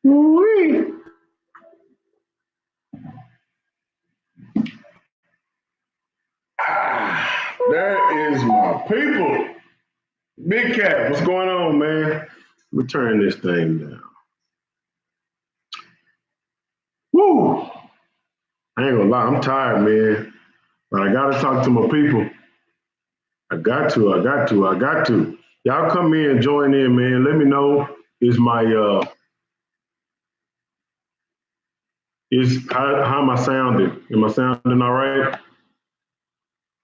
Woo-wee. That is my people. Big Cat, what's going on, man? Let me turn this thing down. Woo! I ain't gonna lie, I'm tired, man. But I gotta talk to my people. I got to. Y'all come in and join in, man. Let me know is my is how am I sounding? Am I sounding all right?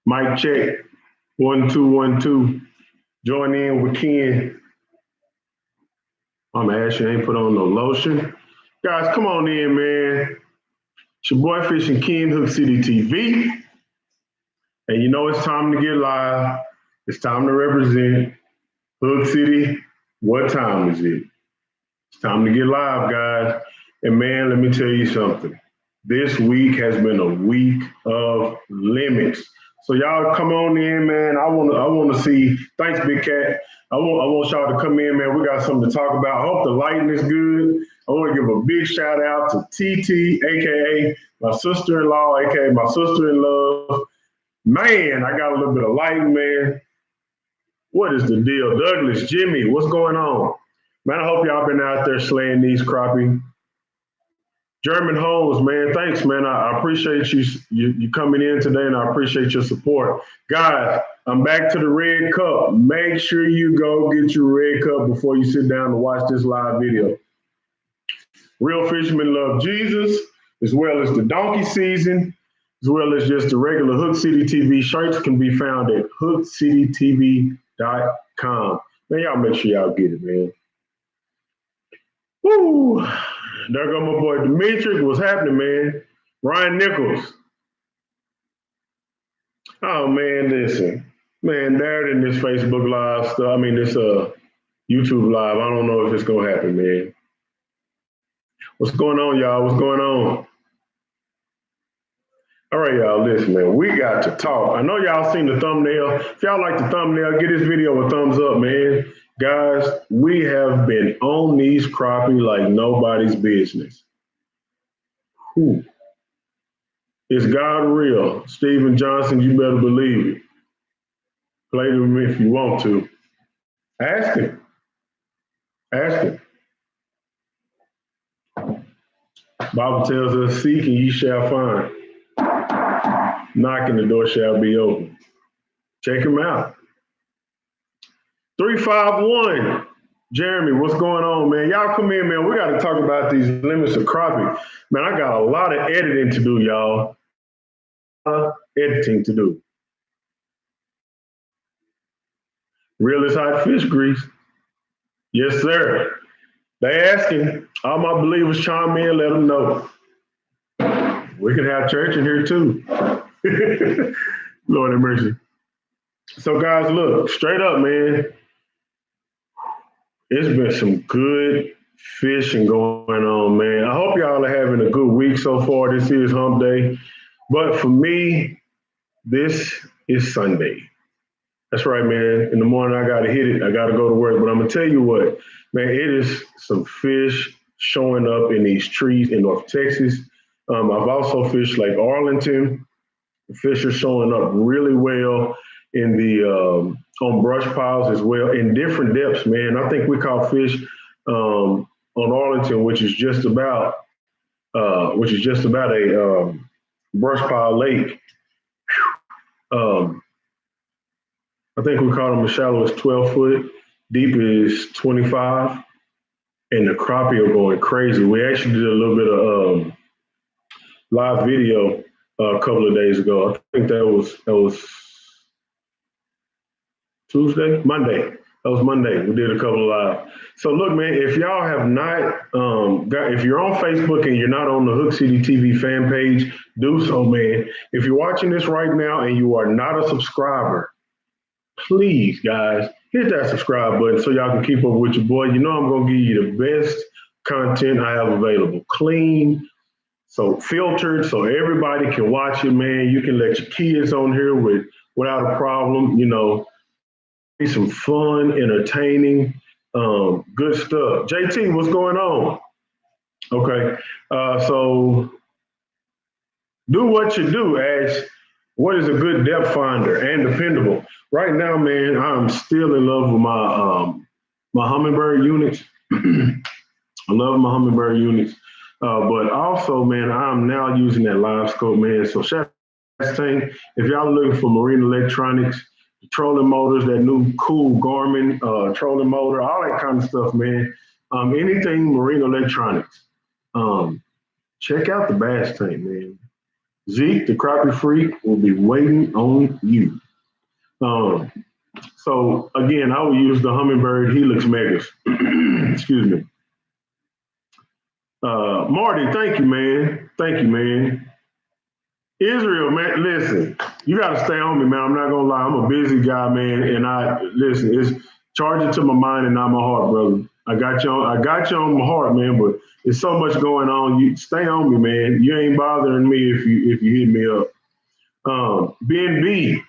Mic check. 1 2 1 2. Join in with Ken. I'm Ashley, ain't put on no lotion. Guys, come on in, man. It's your boy Fishing Ken, Hook City TV. And you know it's time to get live. It's time to represent Hook City. What time is it? It's time to get live, guys. And man, let me tell you something. This week has been a week of limits. So y'all come on in, man. I wanna see. Thanks, Big Cat. I want y'all to come in, man. We got something to talk about. I hope the lighting is good. I want to give a big shout out to TT, aka my sister-in-law, aka my sister-in-law. Man, I got a little bit of lighting, man. What is the deal? Douglas, Jimmy, what's going on? Man, I hope y'all been out there slaying these crappie. German Holmes, man, thanks, man. I appreciate you coming in today, and I appreciate your support. Guys, I'm back to the red cup. Make sure you go get your red cup before you sit down to watch this live video. Real Fishermen Love Jesus, as well as the donkey season, as well as just the regular Hook City TV shirts can be found at hookcitytv.com. Man, y'all make sure y'all get it, man. Woo! There go my boy Demetric. What's happening, man? Ryan Nichols. Oh man, listen. Man, there in this Facebook Live stuff. I mean this YouTube Live. I don't know if it's gonna happen, man. What's going on, y'all? What's going on? All right, y'all, listen, man. We got to talk. I know y'all seen the thumbnail. If y'all like the thumbnail, give this video a thumbs up, man. Guys, we have been on these crappie like nobody's business. Whew. Is God real? Stephen Johnson, you better believe it. Play with me if you want to. Ask him. Ask him. Bible tells us, seek and ye shall find. Knock and the door shall be open. Check him out. 351. Jeremy, what's going on, man? Y'all come in, man. We got to talk about these limits of crappie. Man, I got a lot of editing to do, y'all. Editing to do. Real is hot fish grease. Yes, sir. They asking. All my believers chime in, let them know. We could have church in here too. Lord have mercy. So, guys, look, straight up, man. It's been some good fishing going on, man. I hope y'all are having a good week so far. This is hump day. But for me, this is Sunday. That's right, man. In the morning, I got to hit it. I got to go to work. But I'm going to tell you what, man, it is some fish showing up in these trees in North Texas. I've also fished Lake Arlington. The fish are showing up really well in the on brush piles as well in different depths, man. I think we caught fish on Arlington, which is just about a brush pile lake. I think we caught them as shallow as 12 foot, deep is 25, and the crappie are going crazy. We actually did a little bit of live video a couple of days ago. I think that was Tuesday, Monday. That was Monday. We did a couple of live. So look, man, if y'all have not, if you're on Facebook and you're not on the Hook City TV fan page, do so, man. If you're watching this right now and you are not a subscriber, please, guys, hit that subscribe button so y'all can keep up with your boy. You know I'm gonna give you the best content I have available, clean, so filtered, so everybody can watch it, man. You can let your kids on here without a problem. You know, be some fun, entertaining, good stuff. JT, what's going on? Okay. So do what you do. Ask what is a good depth finder and dependable. Right now, man, I'm still in love with my hummingbird units. I love my hummingbird units. But also, man, I'm now using that live scope, man. So shout out to Tank. If y'all are looking for marine electronics, trolling motors, that new cool Garmin trolling motor, all that kind of stuff, man. Anything marine electronics. Um, check out the Bass Tank, man. Zeke, the crappie freak, will be waiting on you. Um, so again, I will use the Humminbird Helix Megas. Excuse me. Marty, thank you, man. Thank you, man. Israel, man, listen, you got to stay on me, man. I'm not gonna lie, I'm a busy guy, man, and I listen. It's charging to my mind and not my heart, brother. I got you on my heart, man. But there's so much going on. You stay on me, man. You ain't bothering me if you hit me up. Ben B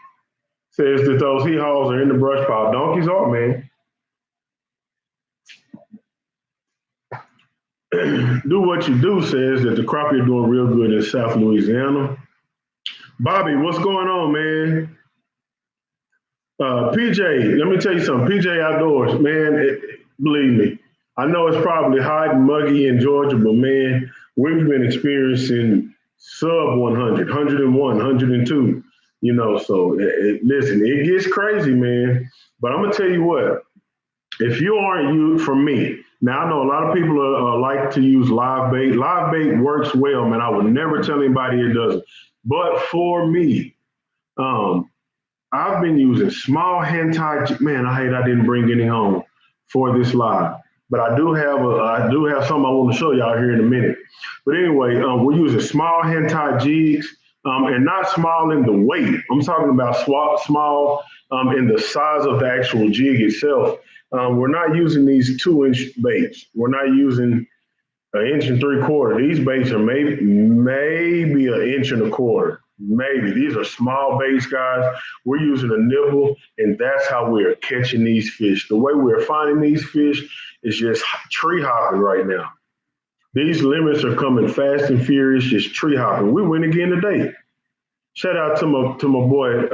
says that those he hauls are in the brush pile. Donkeys are, man. Do what you do says that the crappie are doing real good in South Louisiana. Bobby, what's going on, man? PJ, let me tell you something. PJ Outdoors, man, believe me, I know it's probably hot and muggy in Georgia, but man, we've been experiencing sub 100, 101, 102, so listen, it gets crazy, man. But I'm going to tell you what, if you aren't you, for me, now I know a lot of people like to use live bait. Live bait works well, man. I would never tell anybody it doesn't. But for me, um, I've been using small hand tied. Man, I hate I didn't bring any home for this live, but I do have something I want to show y'all here in a minute. But anyway, we're using small hand tied jigs, and not small in the weight. I'm talking about small in the size of the actual jig itself. We're not using these 2-inch baits. We're not using an inch and 3/4. These baits are maybe an inch and a quarter. Maybe these are small baits, guys. We're using a nibble, and that's how we're catching these fish. The way we're finding these fish is just tree hopping right now. These limits are coming fast and furious, just tree hopping. We win again today. Shout out to my boy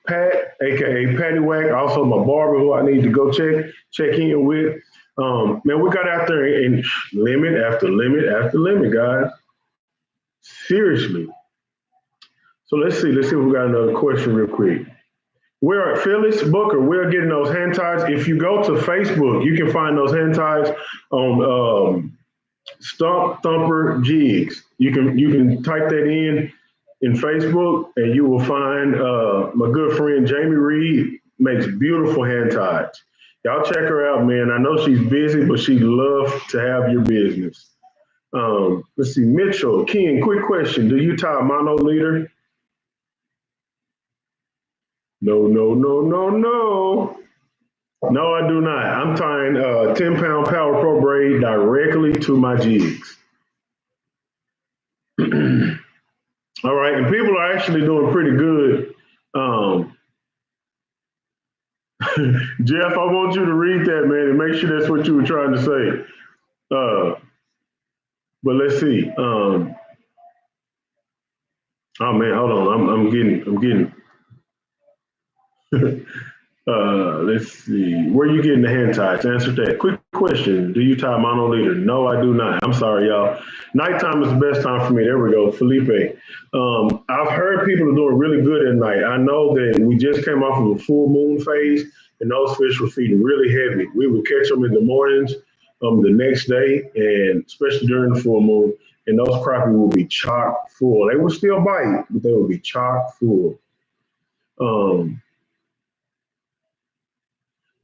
Pat, aka Patty Wack, also my barber who I need to go check in with. Man, we got out there and limit after limit after limit, guys. Seriously. So let's see if we got another question real quick. We're at Phyllis Booker. We're getting those hand ties. If you go to Facebook, you can find those hand ties on Stump Thumper Jigs. You can type that in Facebook, and you will find my good friend Jamie Reed makes beautiful hand ties. Y'all check her out, man. I know she's busy, but she'd love to have your business. Let's see, Mitchell, Ken, quick question. Do you tie a mono leader? No, no, no, no, no. No, I do not. I'm tying 10-pound Power Pro braid directly to my jigs. All right, and people are actually doing pretty good. Um, Jeff, I want you to read that, man, and make sure that's what you were trying to say. Uh, but let's see. Oh man, hold on. I'm getting. Let's see. Where are you getting the hand ties? Answer that. Quick question. Do you tie monoliter? No, I do not. I'm sorry, y'all. Nighttime is the best time for me. There we go. Felipe. I've heard people are doing really good at night. I know that we just came off of a full moon phase and those fish were feeding really heavy. We would catch them in the mornings the next day, and especially during the full moon, and those crappie will be chock full. They will still bite, but they will be chock full. Um,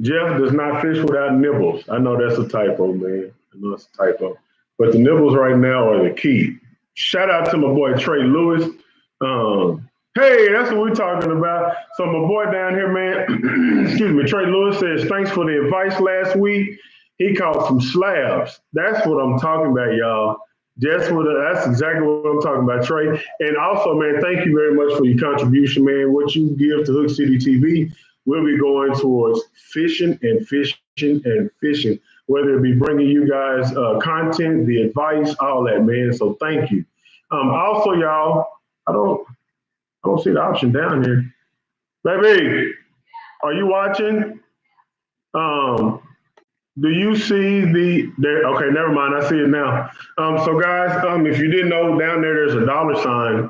Jeff does not fish without nibbles. I know that's a typo, man. I know it's a typo. But the nibbles right now are the key. Shout out to my boy Trey Lewis. Hey, that's what we're talking about. So my boy down here, man, excuse me, Trey Lewis says, thanks for the advice last week. He caught some slabs. That's what I'm talking about, y'all. That's exactly what I'm talking about, Trey. And also, man, thank you very much for your contribution, man. What you give to Hook City TV, we'll be going towards fishing and fishing and fishing whether it be bringing you guys content, the advice, all that, man. So thank you. Also, y'all, I don't I don't see the option down here. Baby, are you watching? Um, do you see the there? Okay, never mind. I see it now. So guys, if you didn't know, down there there's a dollar sign.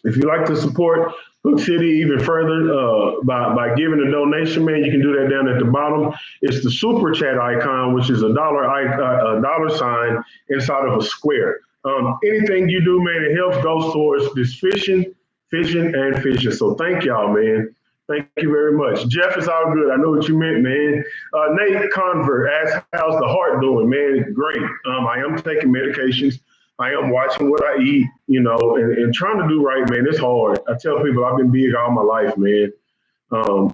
If you like to support Hook City even further by giving a donation, man, you can do that down at the bottom. It's the super chat icon, which is a dollar sign inside of a square. Anything you do, man, it helps goes towards this fishing, and fishing. So thank y'all, man. Thank you very much. Jeff, it's all good. I know what you meant, man. Nate Convert asks, how's the heart doing, man? Great. I am taking medications. I am watching what I eat, and trying to do right, man. It's hard. I tell people I've been big all my life, man,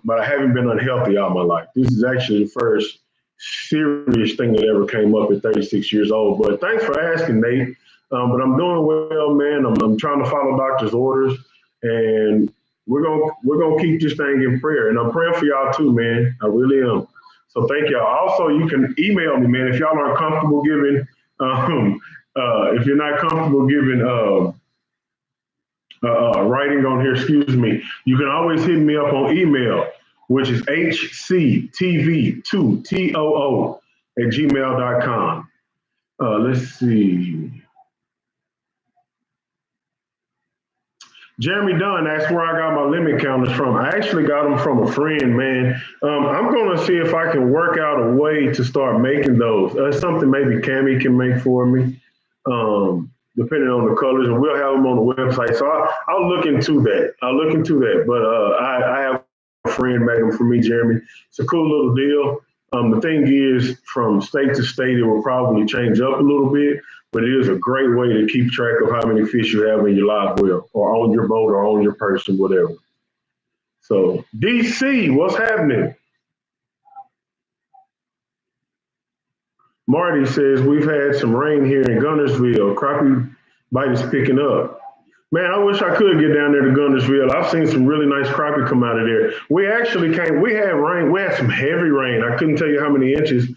but I haven't been unhealthy all my life. This is actually the first serious thing that ever came up at 36 years old. But thanks for asking, Nate. But I'm doing well, man. I'm trying to follow doctor's orders, and we're gonna keep this thing in prayer. And I'm praying for y'all too, man. I really am. So thank y'all. Also, you can email me, man, if y'all aren't comfortable giving. If you're not comfortable giving writing on here, excuse me, you can always hit me up on email, which is hctv2too@gmail.com. Let's see. Jeremy Dunn asked where I got my limit counters from. I actually got them from a friend, man. I'm going to see if I can work out a way to start making those. Something maybe Cammy can make for me, depending on the colors, and we'll have them on the website. So I'll look into that. But I have a friend make them for me, Jeremy. It's a cool little deal. The thing is, from state to state, it will probably change up a little bit, but it is a great way to keep track of how many fish you have in your live well, or on your boat, or on your person, whatever. So, DC, what's happening? Marty says we've had some rain here in Gunnersville. Crappie bite is picking up. Man, I wish I could get down there to Gunnersville. I've seen some really nice crappie come out of there. We actually we had rain. We had some heavy rain. I couldn't tell you how many inches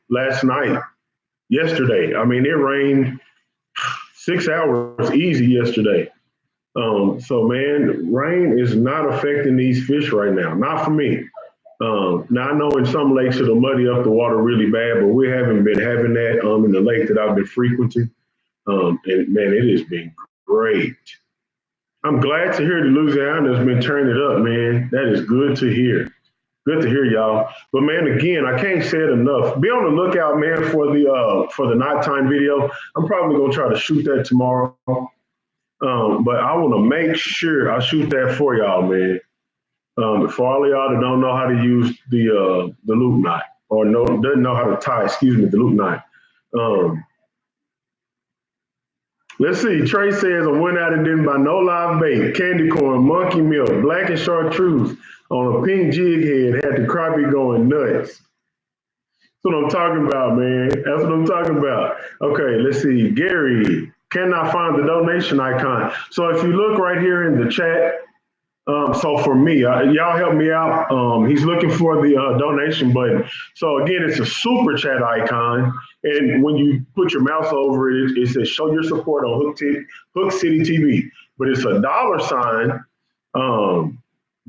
last night, yesterday. I mean, it rained 6 hours easy yesterday. So, man, rain is not affecting these fish right now. Not for me. Now, I know in some lakes it'll muddy up the water really bad, but we haven't been having that in the lake that I've been frequenting. And, man, it has been great. I'm glad to hear that Louisiana's been turning it up, man. That is good to hear. Good to hear, y'all. But man, again, I can't say it enough. Be on the lookout, man, for the nighttime video. I'm probably gonna try to shoot that tomorrow. But I want to make sure I shoot that for y'all, man. For all of y'all that don't know how to use the loop knot, or doesn't know how to tie, the loop knot. Let's see. Trey says I went out and didn't buy no live bait, candy corn, monkey milk, black and chartreuse on a pink jig head. Had the crappie going nuts. That's what I'm talking about, man. That's what I'm talking about. Okay, let's see. Gary cannot find the donation icon. So if you look right here in the chat, so for me, y'all help me out. He's looking for the donation button. So again, it's a super chat icon. And when you put your mouse over it, it says show your support on Hook City TV. But it's a dollar sign,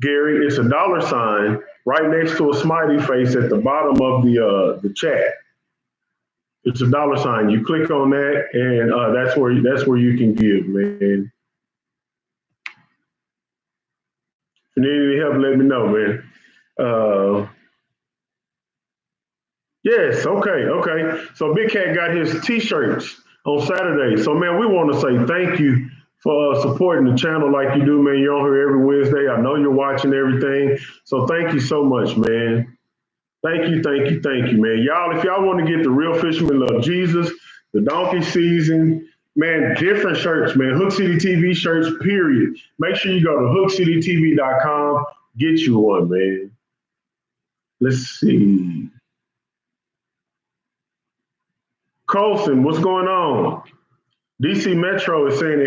Gary, it's a dollar sign right next to a smiley face at the bottom of the chat. It's a dollar sign. You click on that, and that's where you can give, man. If you need any help, let me know, man. Yes, okay. So Big Cat got his T-shirts on Saturday. So man, we want to say thank you for supporting the channel like you do, man. You're on here every Wednesday. I know you're watching everything. So thank you so much, man. Thank you, man. Y'all, if y'all want to get the Real Fisherman Love Jesus, the Donkey Season, man, different shirts, man. Hook City TV shirts, period. Make sure you go to hookcitytv.com, get you one, man. Let's see. Colson, what's going on? DC Metro is saying that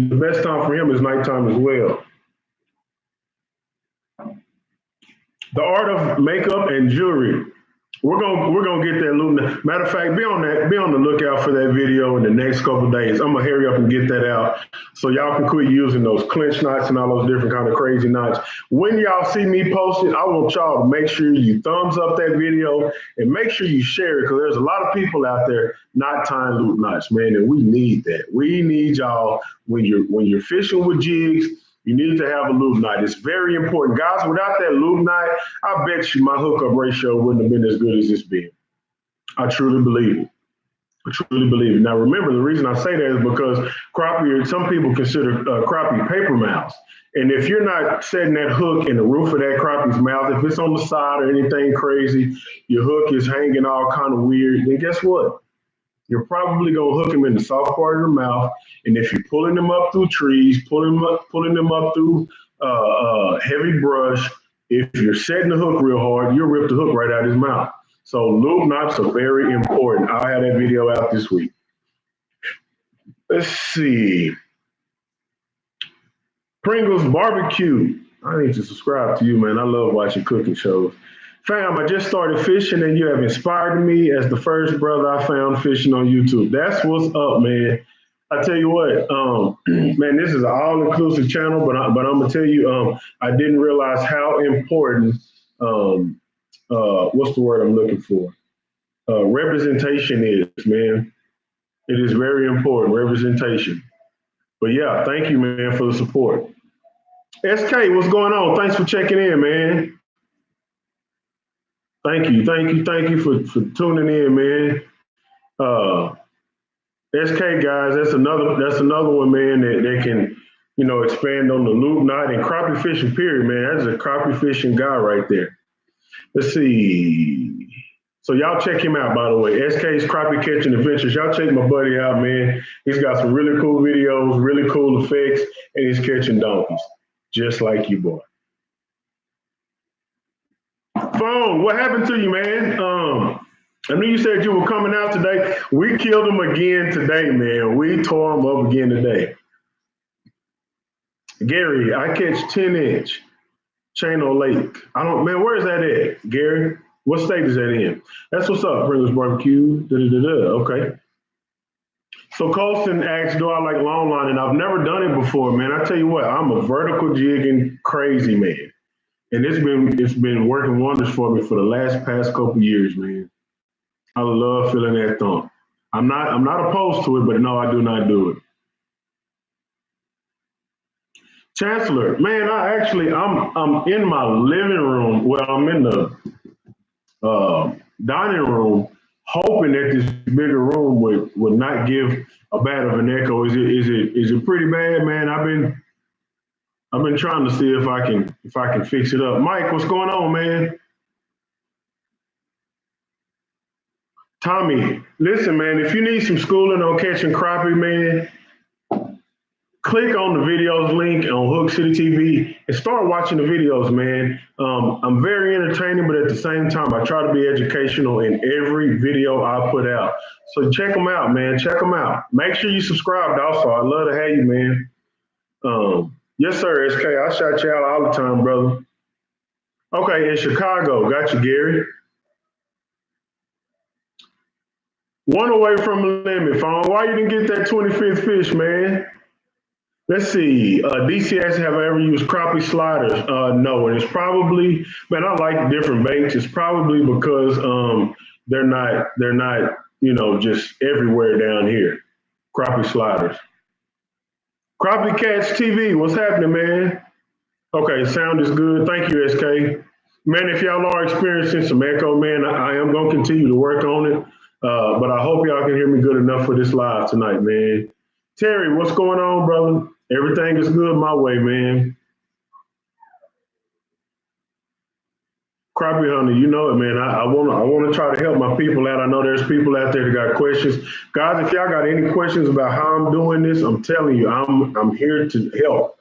the best time for him is nighttime as well. The art of makeup and jewelry. We're gonna get that loop. Matter of fact, be on the lookout for that video in the next couple of days. I'm gonna hurry up and get that out so y'all can quit using those clinch knots and all those different kind of crazy knots. When y'all see me post it, I want y'all to make sure you thumbs up that video and make sure you share it, because there's a lot of people out there not tying loop knots, man, and we need that. We need y'all when you're fishing with jigs. You need to have a loop knot. It's very important. Guys, without that loop knot, I bet you my hookup ratio wouldn't have been as good as it's been. I truly believe it. I truly believe it. Now, remember, the reason I say that is because crappie, some people consider crappie paper mouths. And if you're not setting that hook in the roof of that crappie's mouth, if it's on the side or anything crazy, your hook is hanging all kind of weird, then guess what? You're probably gonna hook them in the soft part of the mouth, and if you're pulling them up through trees, pulling them up through heavy brush, if you're setting the hook real hard, you'll rip the hook right out of his mouth. So loop knots are very important. I'll have that video out this week. Let's see. Pringles Barbecue. I need to subscribe to you, man. I love watching cooking shows. Fam, I just started fishing and you have inspired me as the first brother I found fishing on YouTube. That's what's up, man. I tell you what, man, this is an all-inclusive channel, but I'm gonna tell you, I didn't realize how important, what's the word I'm looking for? Representation is, man. It is very important, representation. But yeah, thank you, man, for the support. SK, what's going on? Thanks for checking in, man. Thank you for tuning in, man. SK guys, that's another one, man, that can, expand on the loop knot and crappie fishing, period, man. That's a crappie fishing guy right there. Let's see. So y'all check him out, by the way. SK's Crappie Catching Adventures. Y'all check my buddy out, man. He's got some really cool videos, really cool effects, and he's catching donkeys, just like you, boy. Phone, what happened to you, man? I knew you said you were coming out today. We killed him again today, man. We tore him up again today. Gary, I catch 10-inch Channel Lake. Man, where is that at, Gary? What state is that in? That's what's up, Pringles Barbecue. Okay. So Colston asked, do I like long line? And I've never done it before, man. I tell you what, I'm a vertical jigging crazy man. And it's been working wonders for me for the past couple years, man. I love feeling that thump. I'm not opposed to it, but no, I do not do it. Chancellor, man, I'm in my living room. Well, I'm in the dining room, hoping that this bigger room would not give a bad of an echo. Is it pretty bad, man? I've been trying to see if I can fix it up. Mike, what's going on, man? Tommy, listen, man, if you need some schooling on catching crappie, man, click on the videos link on Hook City TV and start watching the videos, man. I'm very entertaining, but at the same time, I try to be educational in every video I put out. So check them out, man. Check them out. Make sure you subscribe also. I'd love to have you, man. Yes, sir, SK. I shout you out all the time, brother. Okay, in Chicago. Got you, Gary. One away from the limit, phone. Why you didn't get that 25th fish, man? Let's see. DCS, have I ever used crappie sliders? No, and it's probably, man, I like different baits. It's probably because they're not, just everywhere down here. Crappie sliders. Crappie Catch TV, what's happening, man? Okay, sound is good. Thank you, SK. Man, if y'all are experiencing some echo, man, I am going to continue to work on it. But I hope y'all can hear me good enough for this live tonight, man. Terry, what's going on, brother? Everything is good my way, man. Crappie hunter, you know it, man. I wanna try to help my people out. I know there's people out there that got questions. Guys, if y'all got any questions about how I'm doing this, I'm telling you, I'm here to help.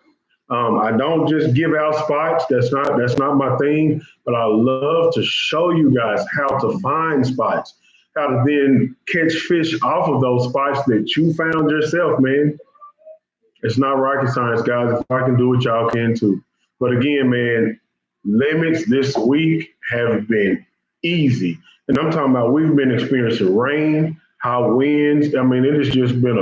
I don't just give out spots. That's not my thing, but I love to show you guys how to find spots, how to then catch fish off of those spots that you found yourself, man. It's not rocket science, guys. If I can do it, y'all can too. But again, man, limits this week have been easy. And I'm talking about we've been experiencing rain, high winds. I mean, it has just been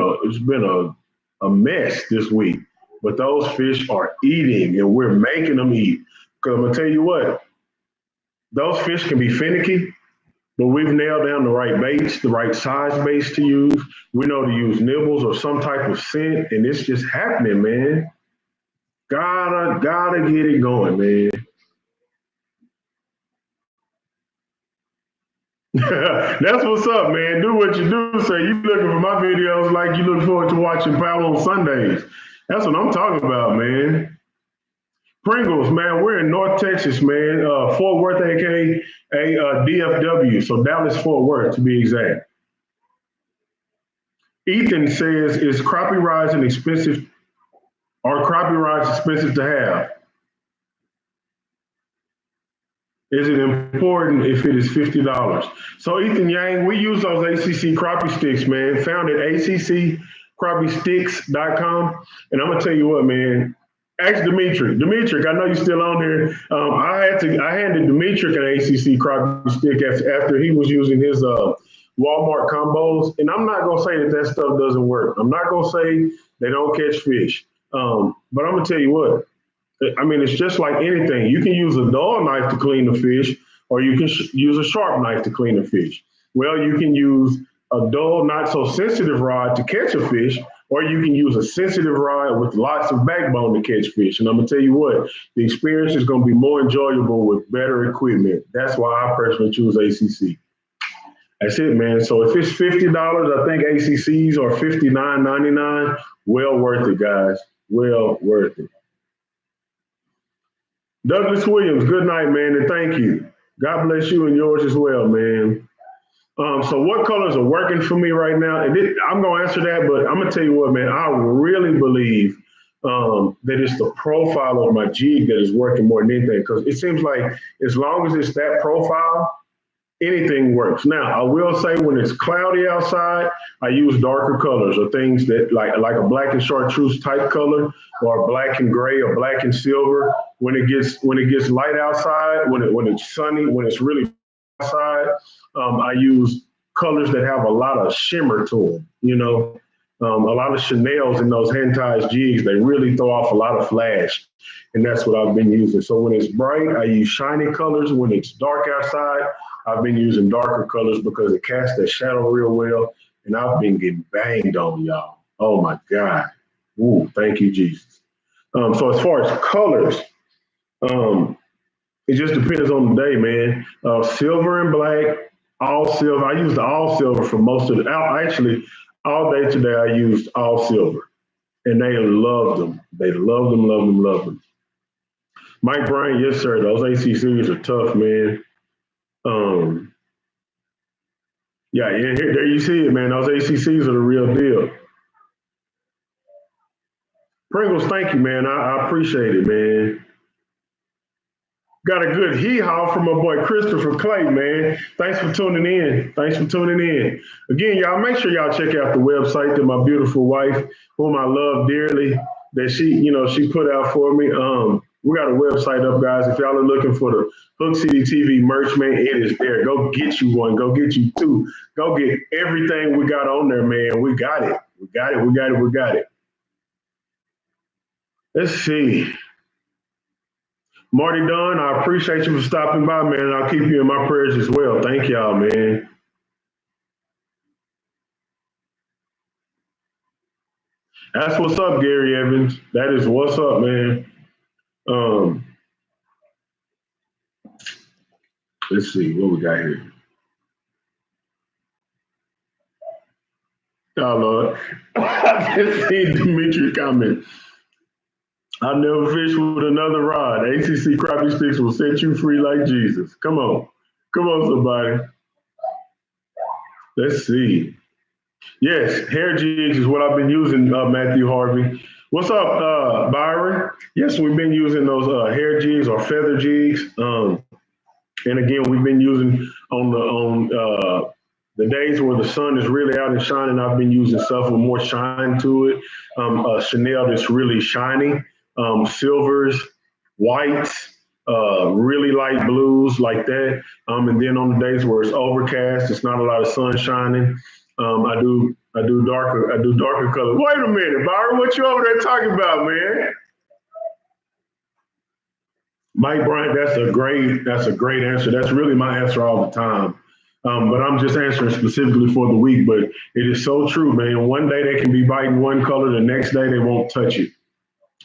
a mess this week. But those fish are eating, and we're making them eat. Because I'm gonna tell you what, those fish can be finicky, but we've nailed down the right baits, the right size baits to use. We know to use nibbles or some type of scent, and it's just happening, man. Gotta get it going, man. That's what's up, man. Do what you do. Say you looking for my videos like you look forward to watching Power on Sundays. That's what I'm talking about, man. Pringles, man. We're in North Texas, man. Fort Worth, aka DFW, so Dallas Fort Worth to be exact. Ethan says, "Is crappie rides an expensive? Are crappie rides expensive to have? Is it important if it is $50?" So Ethan Yang, we use those ACC crappie sticks, man. Found at accrappie-sticks.com. And I'm gonna tell you what, man. Ask Dimitri. Dimitri, I know you're still on here. I handed Dimitri an ACC crappie stick after he was using his Walmart combos. And I'm not gonna say that stuff doesn't work. I'm not gonna say they don't catch fish. But I'm gonna tell you what. I mean, it's just like anything. You can use a dull knife to clean the fish, or you can use a sharp knife to clean the fish. Well, you can use a dull, not so sensitive rod to catch a fish, or you can use a sensitive rod with lots of backbone to catch fish. And I'm gonna tell you what, the experience is gonna be more enjoyable with better equipment. That's why I personally choose ACC. That's it, man. So if it's $50, I think ACCs are $59.99. Well worth it, guys. Well worth it. Douglas Williams, good night, man, and thank you. God bless you and yours as well, man. So what colors are working for me right now? And I'm gonna answer that, but I'm gonna tell you what, man. I really believe that it's the profile of my jig that is working more than anything. Because it seems like as long as it's that profile, anything works. Now, I will say when it's cloudy outside, I use darker colors or things that like a black and chartreuse type color or black and gray or black and silver. When it gets light outside, when it's sunny, when it's really outside, I use colors that have a lot of shimmer to them. A lot of Chanel's in those hand ties jigs, they really throw off a lot of flash. And that's what I've been using. So when it's bright, I use shiny colors. When it's dark outside, I've been using darker colors because it casts that shadow real well. And I've been getting banged on, y'all. Oh my God. Ooh, thank you, Jesus. So as far as colors, it just depends on the day, man. Silver and black, all silver. I used the all silver for most of actually, all day today I used all silver. And they loved them. They loved them, loved them, loved them. Mike Bryan, yes, sir. Those ACCs are tough, man. Um, yeah, there you see it, man. Those ACCs are the real deal. Pringles, thank you, man. I appreciate it, man. Got a good hee-haw from my boy Christopher Clay, man. Thanks for tuning in. Thanks for tuning in. Again, y'all, make sure y'all check out the website that my beautiful wife, whom I love dearly, that she put out for me. We got a website up, guys. If y'all are looking for the Hook City TV merch, man, it is there. Go get you one. Go get you two. Go get everything we got on there, man. We got it. We got it. We got it. We got it. Let's see. Marty Dunn, I appreciate you for stopping by, man. And I'll keep you in my prayers as well. Thank y'all, man. That's what's up, Gary Evans. That is what's up, man. Um, let's see what we got here. Oh Lord, I just seen Dimitri comment. I never fish with another rod. ACC crappie sticks will set you free like Jesus. Come on, somebody. Let's see. Yes, hair jigs is what I've been using, Matthew Harvey. What's up, Byron? Yes, we've been using those hair jigs or feather jigs. And again, we've been using on the days where the sun is really out and shining. I've been using stuff with more shine to it. Chanel that's really shiny, silvers, whites. really light blues like that. And then on the days where it's overcast, it's not a lot of sun shining. I do darker colors. Wait a minute, Byron, what you over there talking about, man? Mike Bryant, that's a great answer. That's really my answer all the time. But I'm just answering specifically for the week. But it is so true, man. One day they can be biting one color, the next day they won't touch it.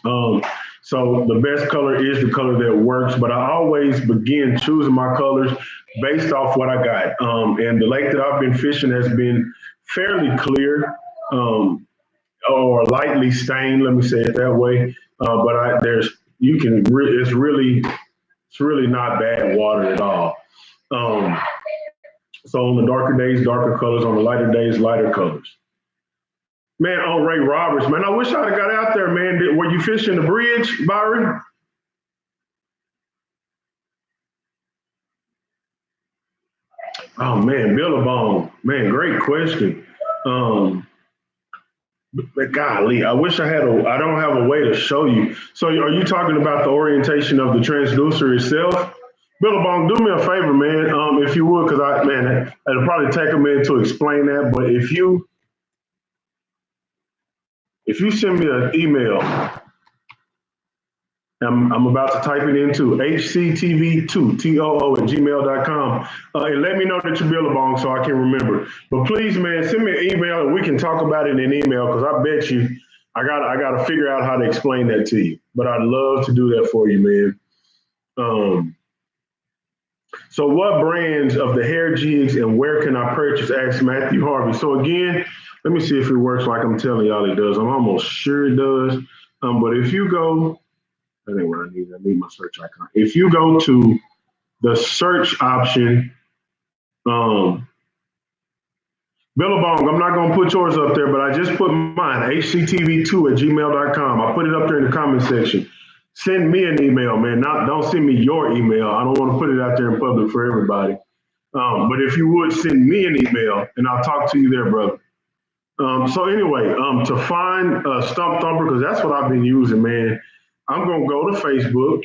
Um, so the best color is the color that works. But I always begin choosing my colors based off what I got. And the lake that I've been fishing has been fairly clear. Or lightly stained. Let me say it that way. But there's you can it's really not bad water at all. Um, so on the darker days, darker colors. On the lighter days, lighter colors. Man, on Ray Roberts, man, I wish I'd have got out there, man. Were you fishing the bridge, Byron? Oh man, Billabong, man, great question. Um, But golly, I wish I had I don't have a way to show you. So are you talking about the orientation of the transducer itself? Billabong, do me a favor, man, if you would, because it'll probably take a minute to explain that. But if you send me an email, I'm about to type it into hctv2too at gmail.com, and let me know that you're Billabong so I can remember. But please, man, send me an email and we can talk about it in email because I bet you I got to figure out how to explain that to you. But I'd love to do that for you, man. So what brands of the hair jigs and where can I purchase? Asked Matthew Harvey. So again, let me see if it works like I'm telling y'all it does. I'm almost sure it does. But if you go, that ain't what I need. I need my search icon. If you go to the search option, um, Billabong, I'm not going to put yours up there, but I just put mine, hctv2 at gmail.com. I put it up there in the comment section. Send me an email, man. Don't send me your email. I don't want to put it out there in public for everybody. But if you would send me an email, and I'll talk to you there, brother. So anyway, to find Stump Thumper, because that's what I've been using, man. I'm gonna go to Facebook,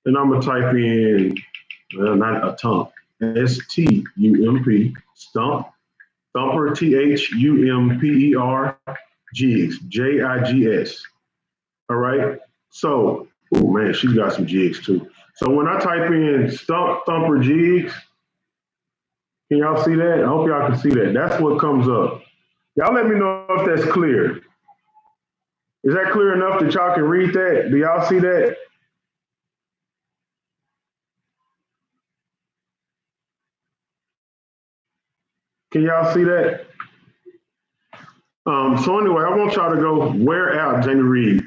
and I'm gonna type in not a tump, STUMP, Stump Thumper, THUMPER, Jigs, JIGS. All right. So, oh man, she's got some jigs too. So when I type in Stump Thumper Jigs, can y'all see that? I hope y'all can see that. That's what comes up. Y'all let me know if that's clear. Is that clear enough that y'all can read that? Do y'all see that? Can y'all see that? So anyway, I want y'all to go wear out Jamie Reed.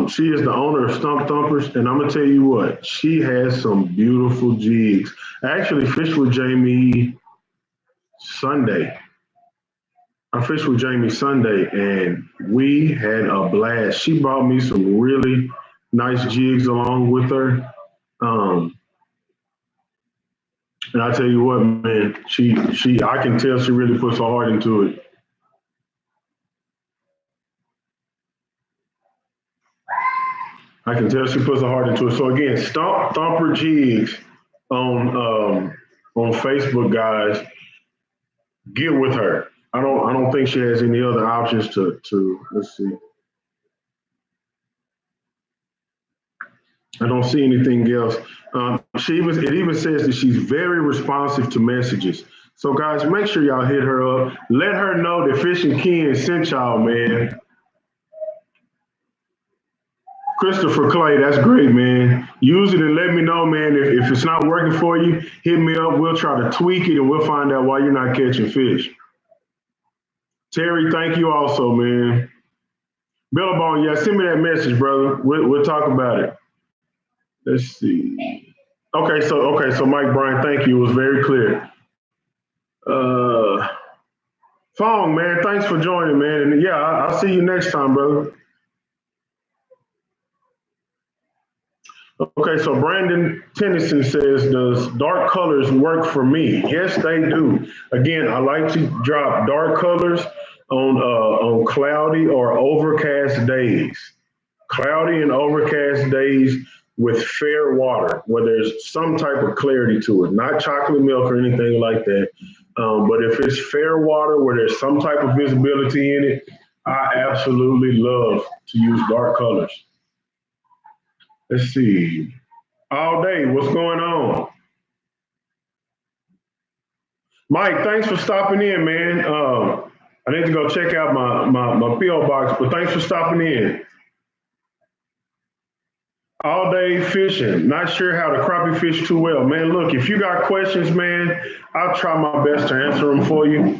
She is the owner of Stump Thumpers, and I'm gonna tell you what, she has some beautiful jigs. I actually fished with Jamie Sunday. I fished with Jamie Sunday, and we had a blast. She brought me some really nice jigs along with her. And I tell you what, man, I can tell she really puts her heart into it. I can tell she puts her heart into it. So again, Stump Thumper Jigs on Facebook, guys. Get with her. I don't think she has any other options to let's see. I don't see anything else. It even says that she's very responsive to messages. So guys, make sure y'all hit her up. Let her know that Fishing Ken sent y'all, man. Christopher Clay, that's great, man. Use it and let me know, man. If it's not working for you, hit me up. We'll try to tweak it and we'll find out why you're not catching fish. Terry, thank you also, man. Billabong, yeah, send me that message, brother. We'll talk about it. Let's see. Okay, so Mike Bryan, thank you. It was very clear. Fong, man, thanks for joining, man. And yeah, I'll see you next time, brother. Okay, so Brandon Tennyson says, does dark colors work for me? Yes, they do. Again, I like to drop dark colors on cloudy or overcast days. Cloudy and overcast days, with fair water, where there's some type of clarity to it, not chocolate milk or anything like that. But if it's fair water where there's some type of visibility in it, I absolutely love to use dark colors. Let's see. All day, what's going on? Mike, thanks for stopping in, man. I need to go check out my P.O. box, but thanks for stopping in. All day fishing. Not sure how to crappie fish too well. Man, look, if you got questions, man, I'll try my best to answer them for you.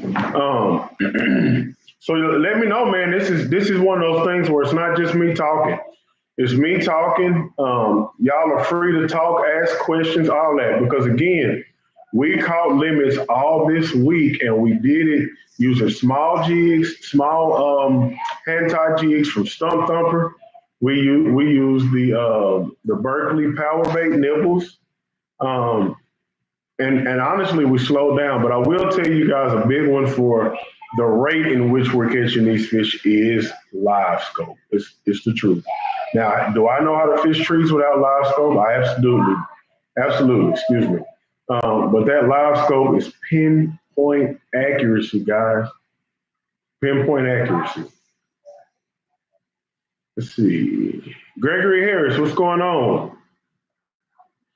So let me know, man. This is one of those things where it's not just me talking. It's me talking. Y'all are free to talk, ask questions, all that. Because again, we caught limits all this week, and we did it using small jigs, small hand tie jigs from Stump Thumper. We use the Berkeley Power Bait nibbles, um, and honestly, we slowed down. But I will tell you guys a big one for the rate in which we're catching these fish is live scope. It's the truth. Now, do I know how to fish trees without live scope? I absolutely. Excuse me. But that live scope is pinpoint accuracy, guys. Pinpoint accuracy. Let's see. Gregory Harris, what's going on?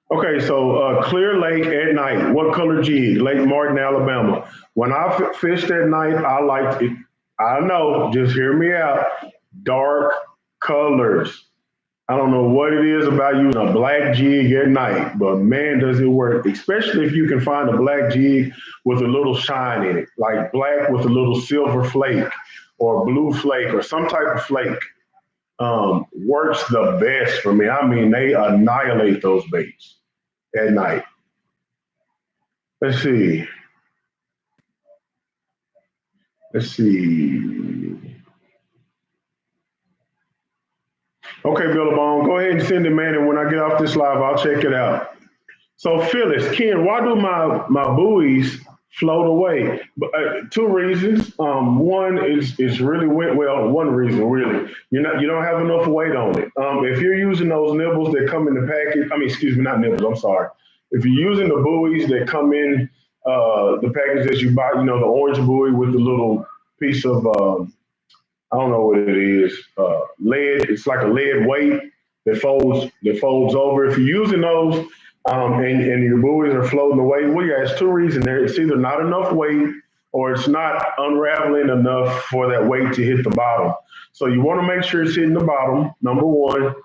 Okay, so Clear Lake at night. What color jig? Lake Martin, Alabama. When I fished at night, I liked it. I know, just hear me out. Dark colors. I don't know what it is about using a black jig at night, but man, does it work. Especially if you can find a black jig with a little shine in it, like black with a little silver flake or blue flake or some type of flake. Works the best for me. I mean, they annihilate those baits at night. Let's see. Let's see. Okay, Billabong, go ahead and send it, man. And when I get off this live, I'll check it out. So, Phyllis, Ken, why do my buoys float away? Two reasons. One is really well. One reason really, you don't have enough weight on it. If you're using those nibbles that come in the package, I mean, excuse me, not nibbles. I'm sorry. If you're using the buoys that come in the package that you buy, the orange buoy with the little piece of I don't know what it is. Lead. It's like a lead weight that folds over. If you're using those and your buoys are floating away, well, yeah, it's two reasons there. It's either not enough weight or it's not unraveling enough for that weight to hit the bottom. So you want to make sure it's hitting the bottom. Number one.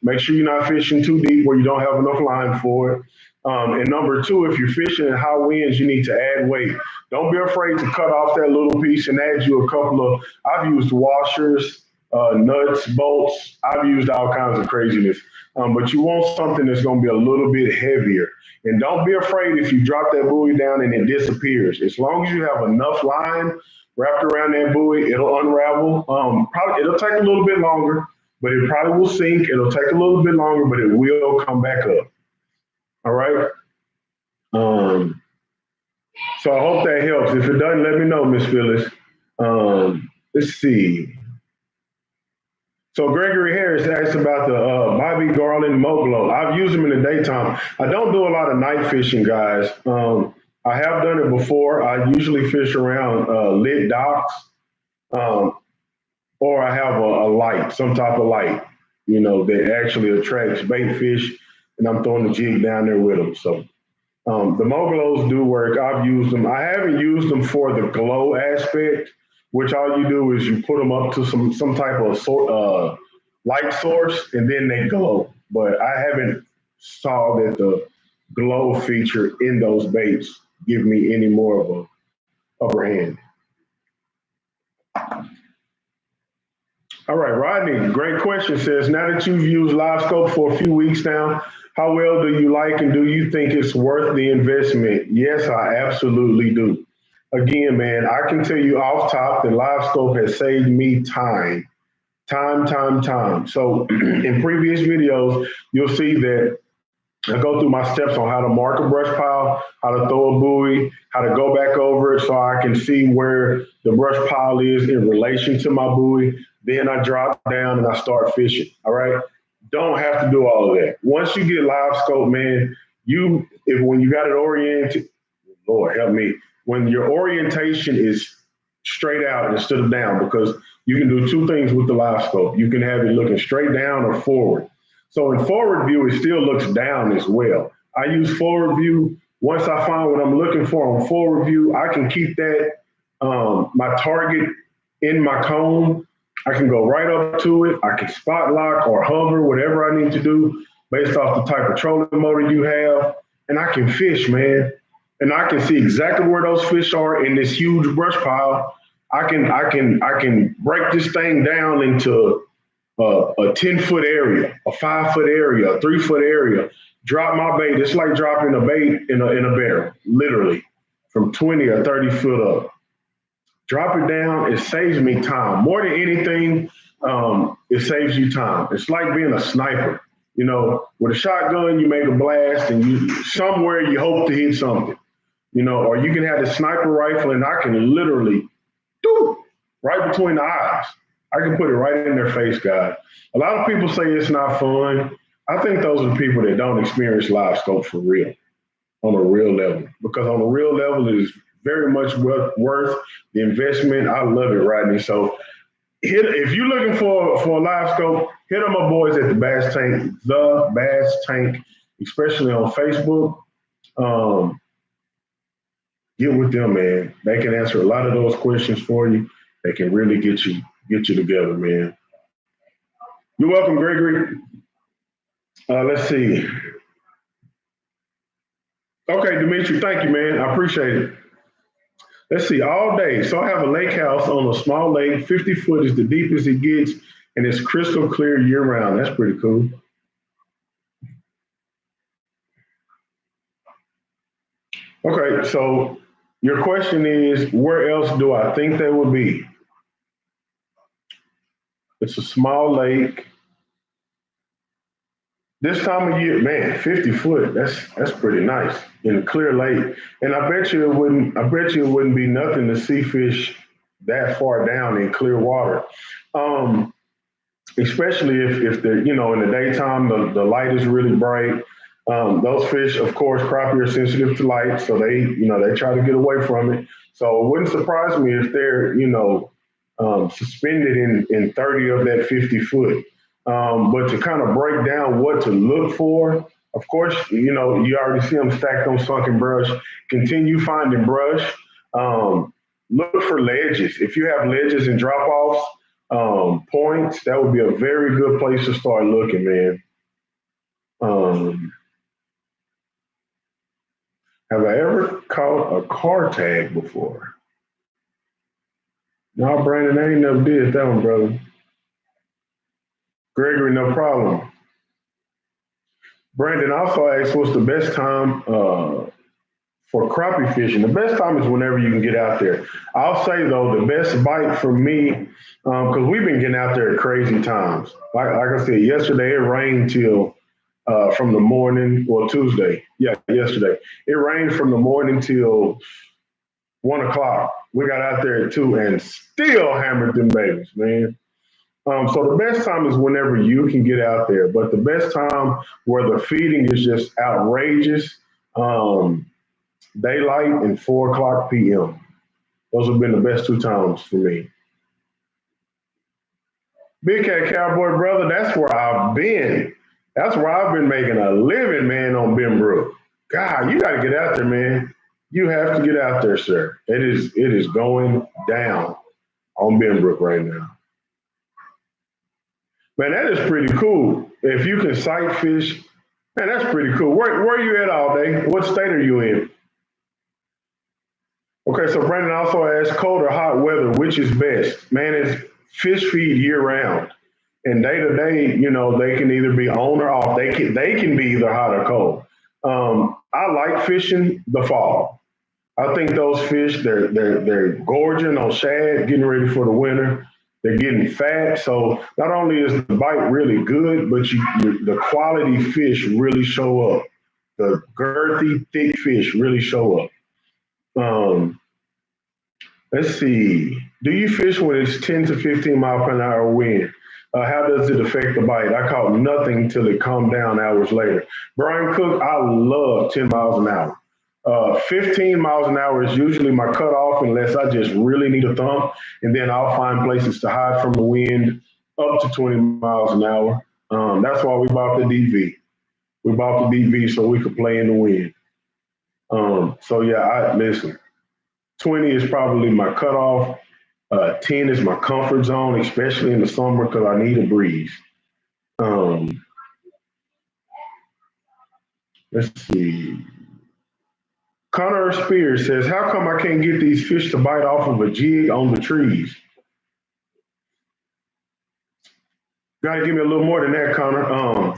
Make sure you're not fishing too deep where you don't have enough line for it. And number two, if you're fishing in high winds, you need to add weight. Don't be afraid to cut off that little piece and add you a couple of, I've used washers, nuts, bolts. I've used all kinds of craziness. But you want something that's going to be a little bit heavier. And don't be afraid if you drop that buoy down and it disappears. As long as you have enough line wrapped around that buoy, it'll unravel. Probably it'll take a little bit longer, but it probably will sink. It'll take a little bit longer, but it will come back up. All right. So I hope that helps. If it doesn't, let me know, Miss Phyllis. Let's see. So Gregory Harris asked about the Bobby Garland Moglo. I've used them in the daytime. I don't do a lot of night fishing, guys. I have done it before. I usually fish around lit docks, or I have a light, some type of light, that actually attracts bait fish, and I'm throwing the jig down there with them. So the Moglos do work. I've used them. I haven't used them for the glow aspect, which all you do is you put them up to some type of light source, and then they glow. But I haven't saw that the glow feature in those baits give me any more of a upper hand. All right, Rodney, great question. Says, now that you've used live scope for a few weeks now, how well do you like and do you think it's worth the investment? Yes, I absolutely do. Again, man, I can tell you off top that live scope has saved me time. So in previous videos, you'll see that I go through my steps on how to mark a brush pile, how to throw a buoy, how to go back over it so I can see where the brush pile is in relation to my buoy. Then I drop down and I start fishing. All right. Don't have to do all of that. Once you get live scope, man, you if when you got it oriented, Lord help me, when your orientation is straight out instead of down, because you can do two things with the live scope. You can have it looking straight down or forward. So in forward view, it still looks down as well. I use forward view. Once I find what I'm looking for on forward view, I can keep that my target in my cone. I can go right up to it. I can spot lock or hover, whatever I need to do based off the type of trolling motor you have. And I can fish, man. And I can see exactly where those fish are in this huge brush pile. I can break this thing down into a 10-foot area, a 5-foot area, a 3-foot area. Drop my bait. It's like dropping a bait in a barrel, literally, from 20 or 30 foot up. Drop it down. It saves me time more than anything. It saves you time. It's like being a sniper. You know, with a shotgun, you make a blast, and you somewhere you hope to hit something. You know, or you can have the sniper rifle, and I can literally do right between the eyes. I can put it right in their face, guys. A lot of people say it's not fun. I think those are the people that don't experience live scope for real, on a real level. Because on a real level, it is very much worth the investment. I love it, Rodney. So if you're looking for a live scope, hit on my boys at the Bass Tank, especially on Facebook. Um, get with them, man. They can answer a lot of those questions for you. They can really get you together, man. You're welcome, Gregory. Let's see. Okay, Dimitri, thank you, man. I appreciate it. Let's see, all day. So I have a lake house on a small lake. 50 foot is the deepest it gets, and it's crystal clear year round. That's pretty cool. Okay, so your question is, where else do I think they would be? It's a small lake. This time of year, man, 50 foot, that's pretty nice in a clear lake. And I bet you it wouldn't be nothing to see fish that far down in clear water. Um, Especially if they're, in the daytime, the light is really bright. Those fish, of course, crappie are sensitive to light, so they try to get away from it. So it wouldn't surprise me if they're, suspended in 30 of that 50 foot. But to kind of break down what to look for, of course, you already see them stacked on sunken brush. Continue finding brush. Look for ledges. If you have ledges and drop offs, points, that would be a very good place to start looking, man. Um, have I ever caught a car tag before? No, Brandon, I ain't never did that one, brother. Gregory, no problem. Brandon also asked, what's the best time for crappie fishing? The best time is whenever you can get out there. I'll say though, the best bite for me, because we've been getting out there at crazy times. Like I said, yesterday it rained till from the morning, well, Tuesday. Yeah, yesterday. It rained from the morning till 1 o'clock. We got out there at 2 and still hammered them babies, man. So the best time is whenever you can get out there. But the best time where the feeding is just outrageous, um, daylight and 4 o'clock p.m. Those have been the best two times for me. Big Cat Cowboy brother, that's where I've been. That's where I've been making a living, man, on Benbrook. God, you got to get out there, man. You have to get out there, sir. It is going down on Benbrook right now. Man, that is pretty cool. If you can sight fish, man, that's pretty cool. Where are you at all day? What state are you in? Okay, so Brandon also asked, cold or hot weather, which is best? Man, it's fish feed year round. And day to day, they can either be on or off. They can be either hot or cold. I like fishing the fall. I think those fish, they're gorging on shad, getting ready for the winter. They're getting fat. So not only is the bite really good, but the quality fish really show up. The girthy, thick fish really show up. Um, let's see. Do you fish when it's 10 to 15 mile per hour wind? How does it affect the bite? I caught nothing till it calmed down hours later. Brian Cook, I love 10 miles an hour. 15 miles an hour is usually my cutoff unless I just really need a thump. And then I'll find places to hide from the wind up to 20 miles an hour. That's why we bought the DV. We bought the DV so we could play in the wind. So yeah, I listen. 20 is probably my cutoff. 10 is my comfort zone, especially in the summer because I need a breeze. Um, let's see. Connor Spears says, "How come I can't get these fish to bite off of a jig on the trees?" Got to give me a little more than that, Connor.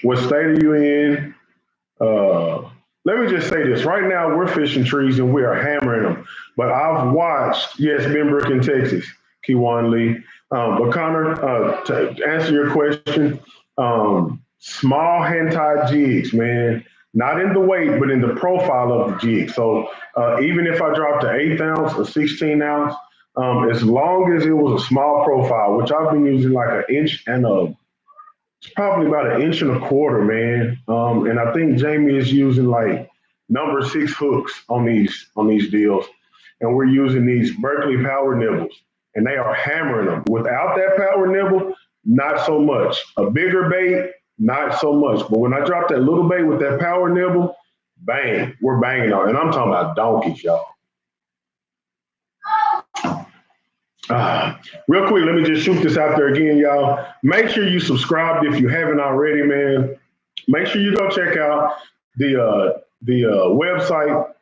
What state are you in? Uh, Let me just say this. Right now, we're fishing trees and we are hammering them. But I've watched, yes, Benbrook in Texas, Kiwan Lee. But Connor, to answer your question, small hand-tied jigs, man, not in the weight, but in the profile of the jig. So even if I dropped an 1/8 ounce, a 16 ounce, as long as it was a small profile, which I've been using like an inch and it's probably about an inch and a quarter, man. And I think Jamie is using like number 6 hooks on these deals, and we're using these Berkeley power nibbles, and they are hammering them. Without that power nibble, not so much. A bigger bait, not so much. But when I drop that little bait with that power nibble, bang, we're banging on. And I'm talking about donkeys, y'all. Real quick, let me just shoot this out there again, y'all. Make sure you subscribe if you haven't already, man. Make sure you go check out the website,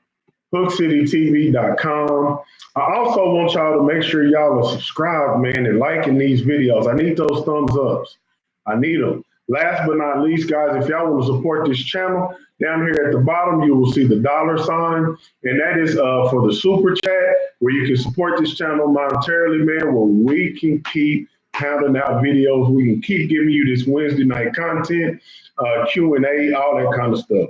hookcitytv.com. I also want y'all to make sure y'all are subscribed, man, and liking these videos. I need those thumbs ups. I need them. Last but not least, guys, if y'all want to support this channel, down here at the bottom, you will see the $, and that is for the super chat, where you can support this channel monetarily, man, where we can keep pounding out videos. We can keep giving you this Wednesday night content, Q&A, all that kind of stuff.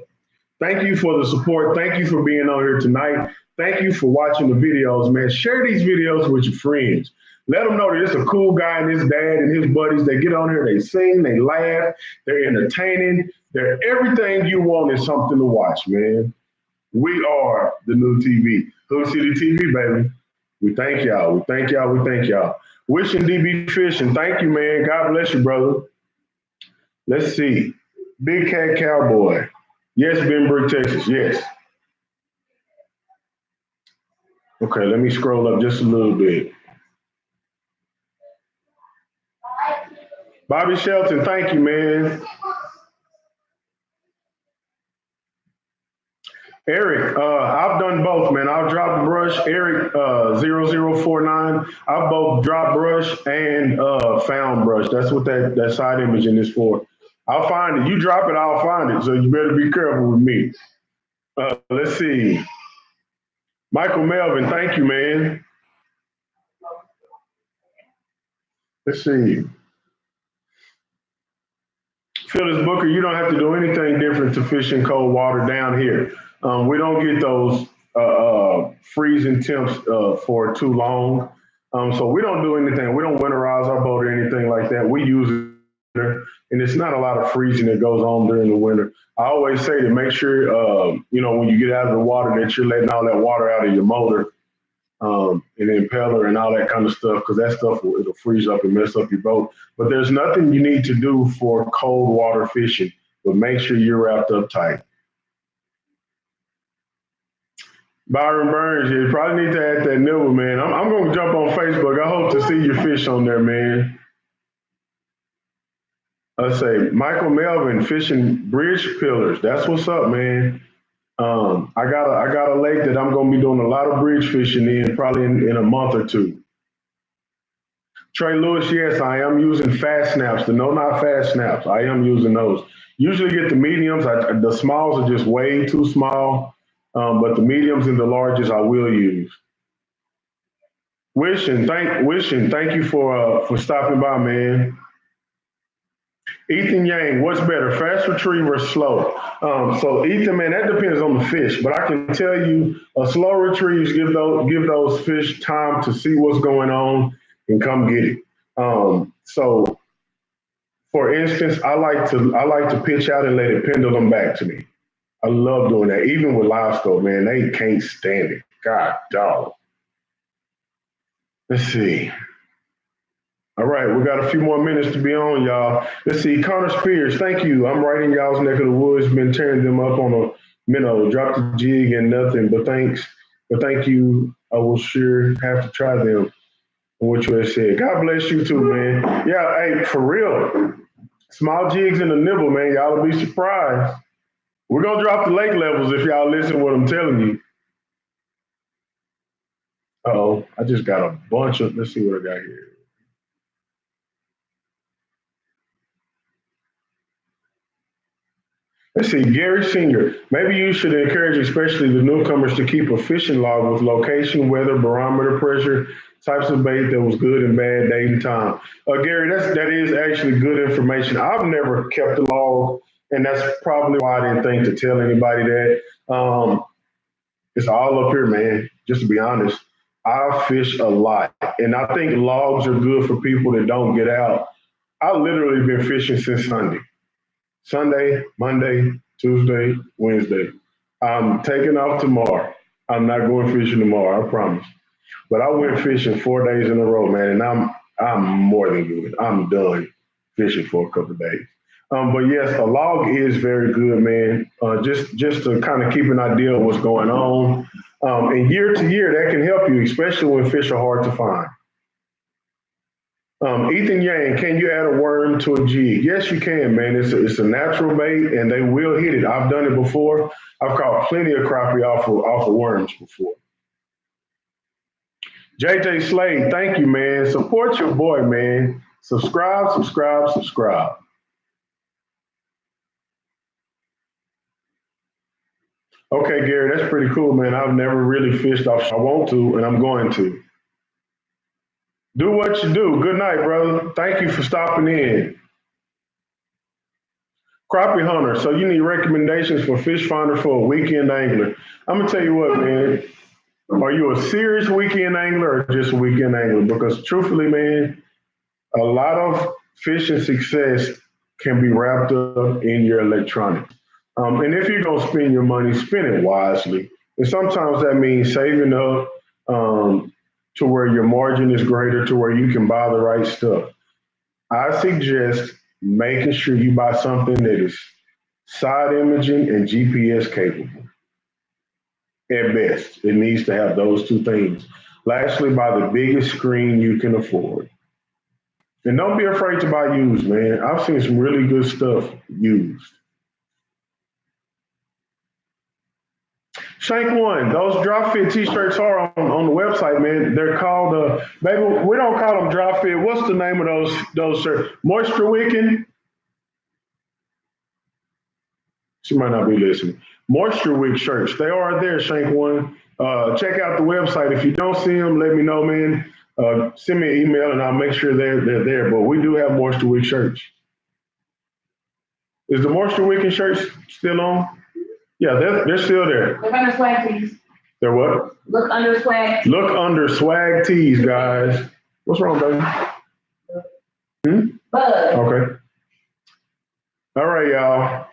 Thank you for the support. Thank you for being on here tonight. Thank you for watching the videos, man. Share these videos with your friends. Let them know that it's a cool guy and his dad and his buddies. They get on here, they sing, they laugh, they're entertaining. They're everything you want is something to watch, man. We are the new TV. Hood City TV, baby. We thank y'all. We thank y'all. We thank y'all. Wishing DB Fishing. Thank you, man. God bless you, brother. Let's see. Big Cat Cowboy. Yes, Benbrook, Texas. Yes. Okay, let me scroll up just a little bit. Bobby Shelton, thank you, man. Eric, I've done both, man. I've dropped brush. Eric 0049, I've both dropped brush and found brush. That's what that side imaging is for. I'll find it. You drop it, I'll find it. So you better be careful with me. Let's see. Michael Melvin, thank you, man. Let's see. Phyllis Booker, you don't have to do anything different to fish in cold water down here. We don't get those freezing temps for too long. So we don't do anything. We don't winterize our boat or anything like that. We use it, and it's not a lot of freezing that goes on during the winter. I always say to make sure, when you get out of the water, that you're letting all that water out of your motor and impeller and all that kind of stuff, because that stuff it'll freeze up and mess up your boat. But there's nothing you need to do for cold water fishing, but make sure you're wrapped up tight. Byron Burns, you probably need to add that nibble, man. I'm going to jump on Facebook. I hope to see your fish on there, man. Let's say Michael Melvin fishing bridge pillars. That's what's up, man. I got a lake that I'm going to be doing a lot of bridge fishing in probably in a month or two. Trey Lewis, yes, I am using fast snaps. The no knot fast snaps. I am using those. Usually get the mediums. The smalls are just way too small. But the mediums and the larges I will use. Wishing, thank you for stopping by, man. Ethan Yang, what's better, fast retrieve or slow? So Ethan, man, that depends on the fish. But I can tell you, slow retrieves give those fish time to see what's going on and come get it. So for instance, I like to pitch out and let it pendulum back to me. I love doing that. Even with live scope, man, they can't stand it. God dog. Let's see. All right, we got a few more minutes to be on, y'all. Let's see. Connor Spears, thank you. I'm right in y'all's neck of the woods. Been tearing them up on a minnow. Drop the jig and nothing. But thanks. But thank you. I will sure have to try them. What you have said. God bless you too, man. Yeah, hey, for real. Small jigs in the nibble, man. Y'all will be surprised. We're gonna drop the lake levels if y'all listen to what I'm telling you. Oh, I just got a bunch of. Let's see what I got here. Let's see, Gary Senior. Maybe you should encourage, especially the newcomers, to keep a fishing log with location, weather, barometer, pressure, types of bait that was good and bad, date and time. Gary, that is actually good information. I've never kept a log, and that's probably why I didn't think to tell anybody that. It's all up here, man. Just to be honest, I fish a lot, and I think logs are good for people that don't get out. I literally been fishing since Sunday. Sunday, Monday, Tuesday, Wednesday. I'm taking off tomorrow. I'm not going fishing tomorrow, I promise. But I went fishing 4 days in a row, man, and I'm more than good. I'm done fishing for a couple of days. But yes, a log is very good, man. Just to kind of keep an idea of what's going on. And year to year, that can help you, especially when fish are hard to find. Ethan Yang, can you add a worm to a jig? Yes, you can, man. It's a natural bait, and they will hit it. I've done it before. I've caught plenty of crappie off of worms before. JJ Slade, thank you, man. Support your boy, man. Subscribe, subscribe, subscribe. Okay, Gary, that's pretty cool, man. I've never really fished off. I want to, and I'm going to. Do what you do. Good night, brother. Thank you for stopping in. Crappie hunter. So you need recommendations for fish finder for a weekend angler. I'm gonna tell you what, man. Are you a serious weekend angler or just a weekend angler? Because truthfully, man, a lot of fishing success can be wrapped up in your electronics. And if you're gonna spend your money, spend it wisely. And sometimes that means saving up to where your margin is greater, to where you can buy the right stuff. I suggest making sure you buy something that is side imaging and GPS capable at best. It needs to have those two things. Lastly, buy the biggest screen you can afford. And don't be afraid to buy used, man. I've seen some really good stuff used. Shank One, those drop fit t-shirts are on the website, man. They're called baby, we don't call them drop fit. What's the name of those shirts? Moisture wicking. She might not be listening. Moisture Wick shirts. They are there, Shank One. Check out the website. If you don't see them, let me know, man. Send me an email and I'll make sure they're there. But we do have Moisture Wick shirts. Is the Moisture Wicking shirts still on? Yeah, they're still there. Look under swag tees. They're what? Look under swag. Look under swag tees, guys. What's wrong, baby? Bug. Okay. All right, y'all.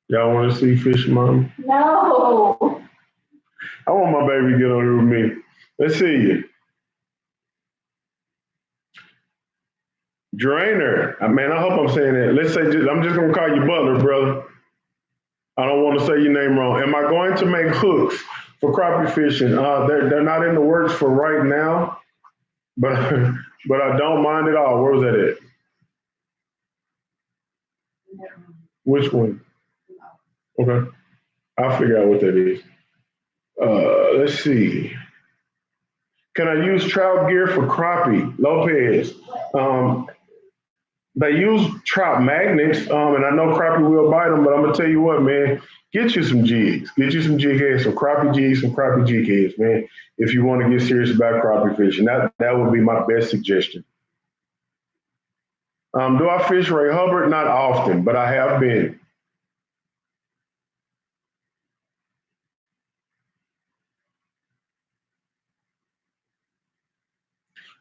Y'all want to see Fish Mom? No. I want my baby to get on here with me. Let's see you. Drainer. Man, I hope I'm saying that. Let's say, I'm just going to call you Butler, brother. I don't want to say your name wrong. Am I going to make hooks for crappie fishing? They're not in the works for right now, but but I don't mind at all. Where was that at? Which one? Okay, I'll figure out what that is. Let's see. Can I use trout gear for crappie? Lopez. Um, they use trout magnets, and I know crappie will bite them, but I'm gonna tell you what, man. Get you some jigs. Get you some jig heads, some crappie jigs, some crappie jig heads, man. If you want to get serious about crappie fishing, that would be my best suggestion. Do I fish Ray Hubbard? Not often, but I have been.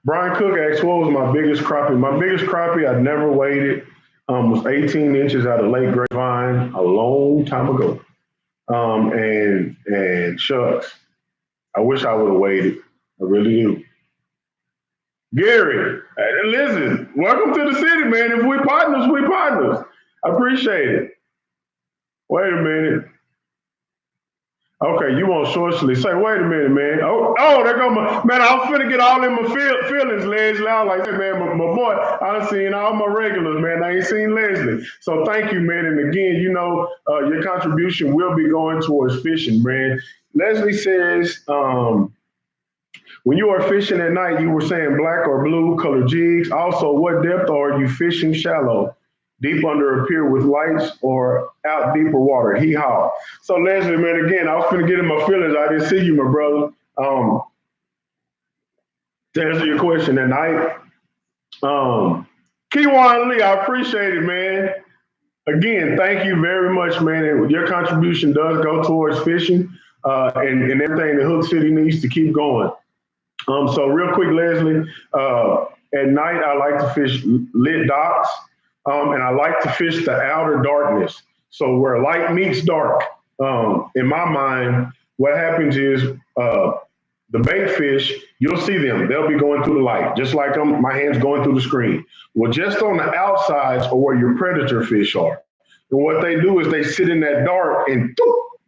Brian Cook asked, what was my biggest crappie? My biggest crappie I never weighed it. Was 18 inches out of Lake Grapevine a long time ago. And shucks, I wish I would have weighed it. I really do. Gary, hey, listen, welcome to the city, man. If we partners, we partners. I appreciate it. Wait a minute. Okay, you want short sleeve. Say, wait a minute, man. There go my, man, I was finna get all in my feelings, Leslie. I was like, hey, man, my boy, I done seen all my regulars, man. I ain't seen Leslie. So thank you, man. And again, your contribution will be going towards fishing, man. Leslie says, when you are fishing at night, you were saying black or blue color jigs. Also, what depth are you fishing shallow? Deep under a pier with lights or out deeper water? Hee haw. So Leslie, man, again, I was gonna get in my feelings. I didn't see you, my brother. To answer your question at night, Kiwan Lee, I appreciate it, man. Again, thank you very much, man. And your contribution does go towards fishing and everything that Hook City needs to keep going. So real quick, Leslie, at night I like to fish lit docks, and I like to fish the outer darkness. So where light meets dark. In my mind, what happens is the bait fish, you'll see them. They'll be going through the light, just like my hand's going through the screen. Well, just on the outsides are where your predator fish are. And what they do is they sit in that dark and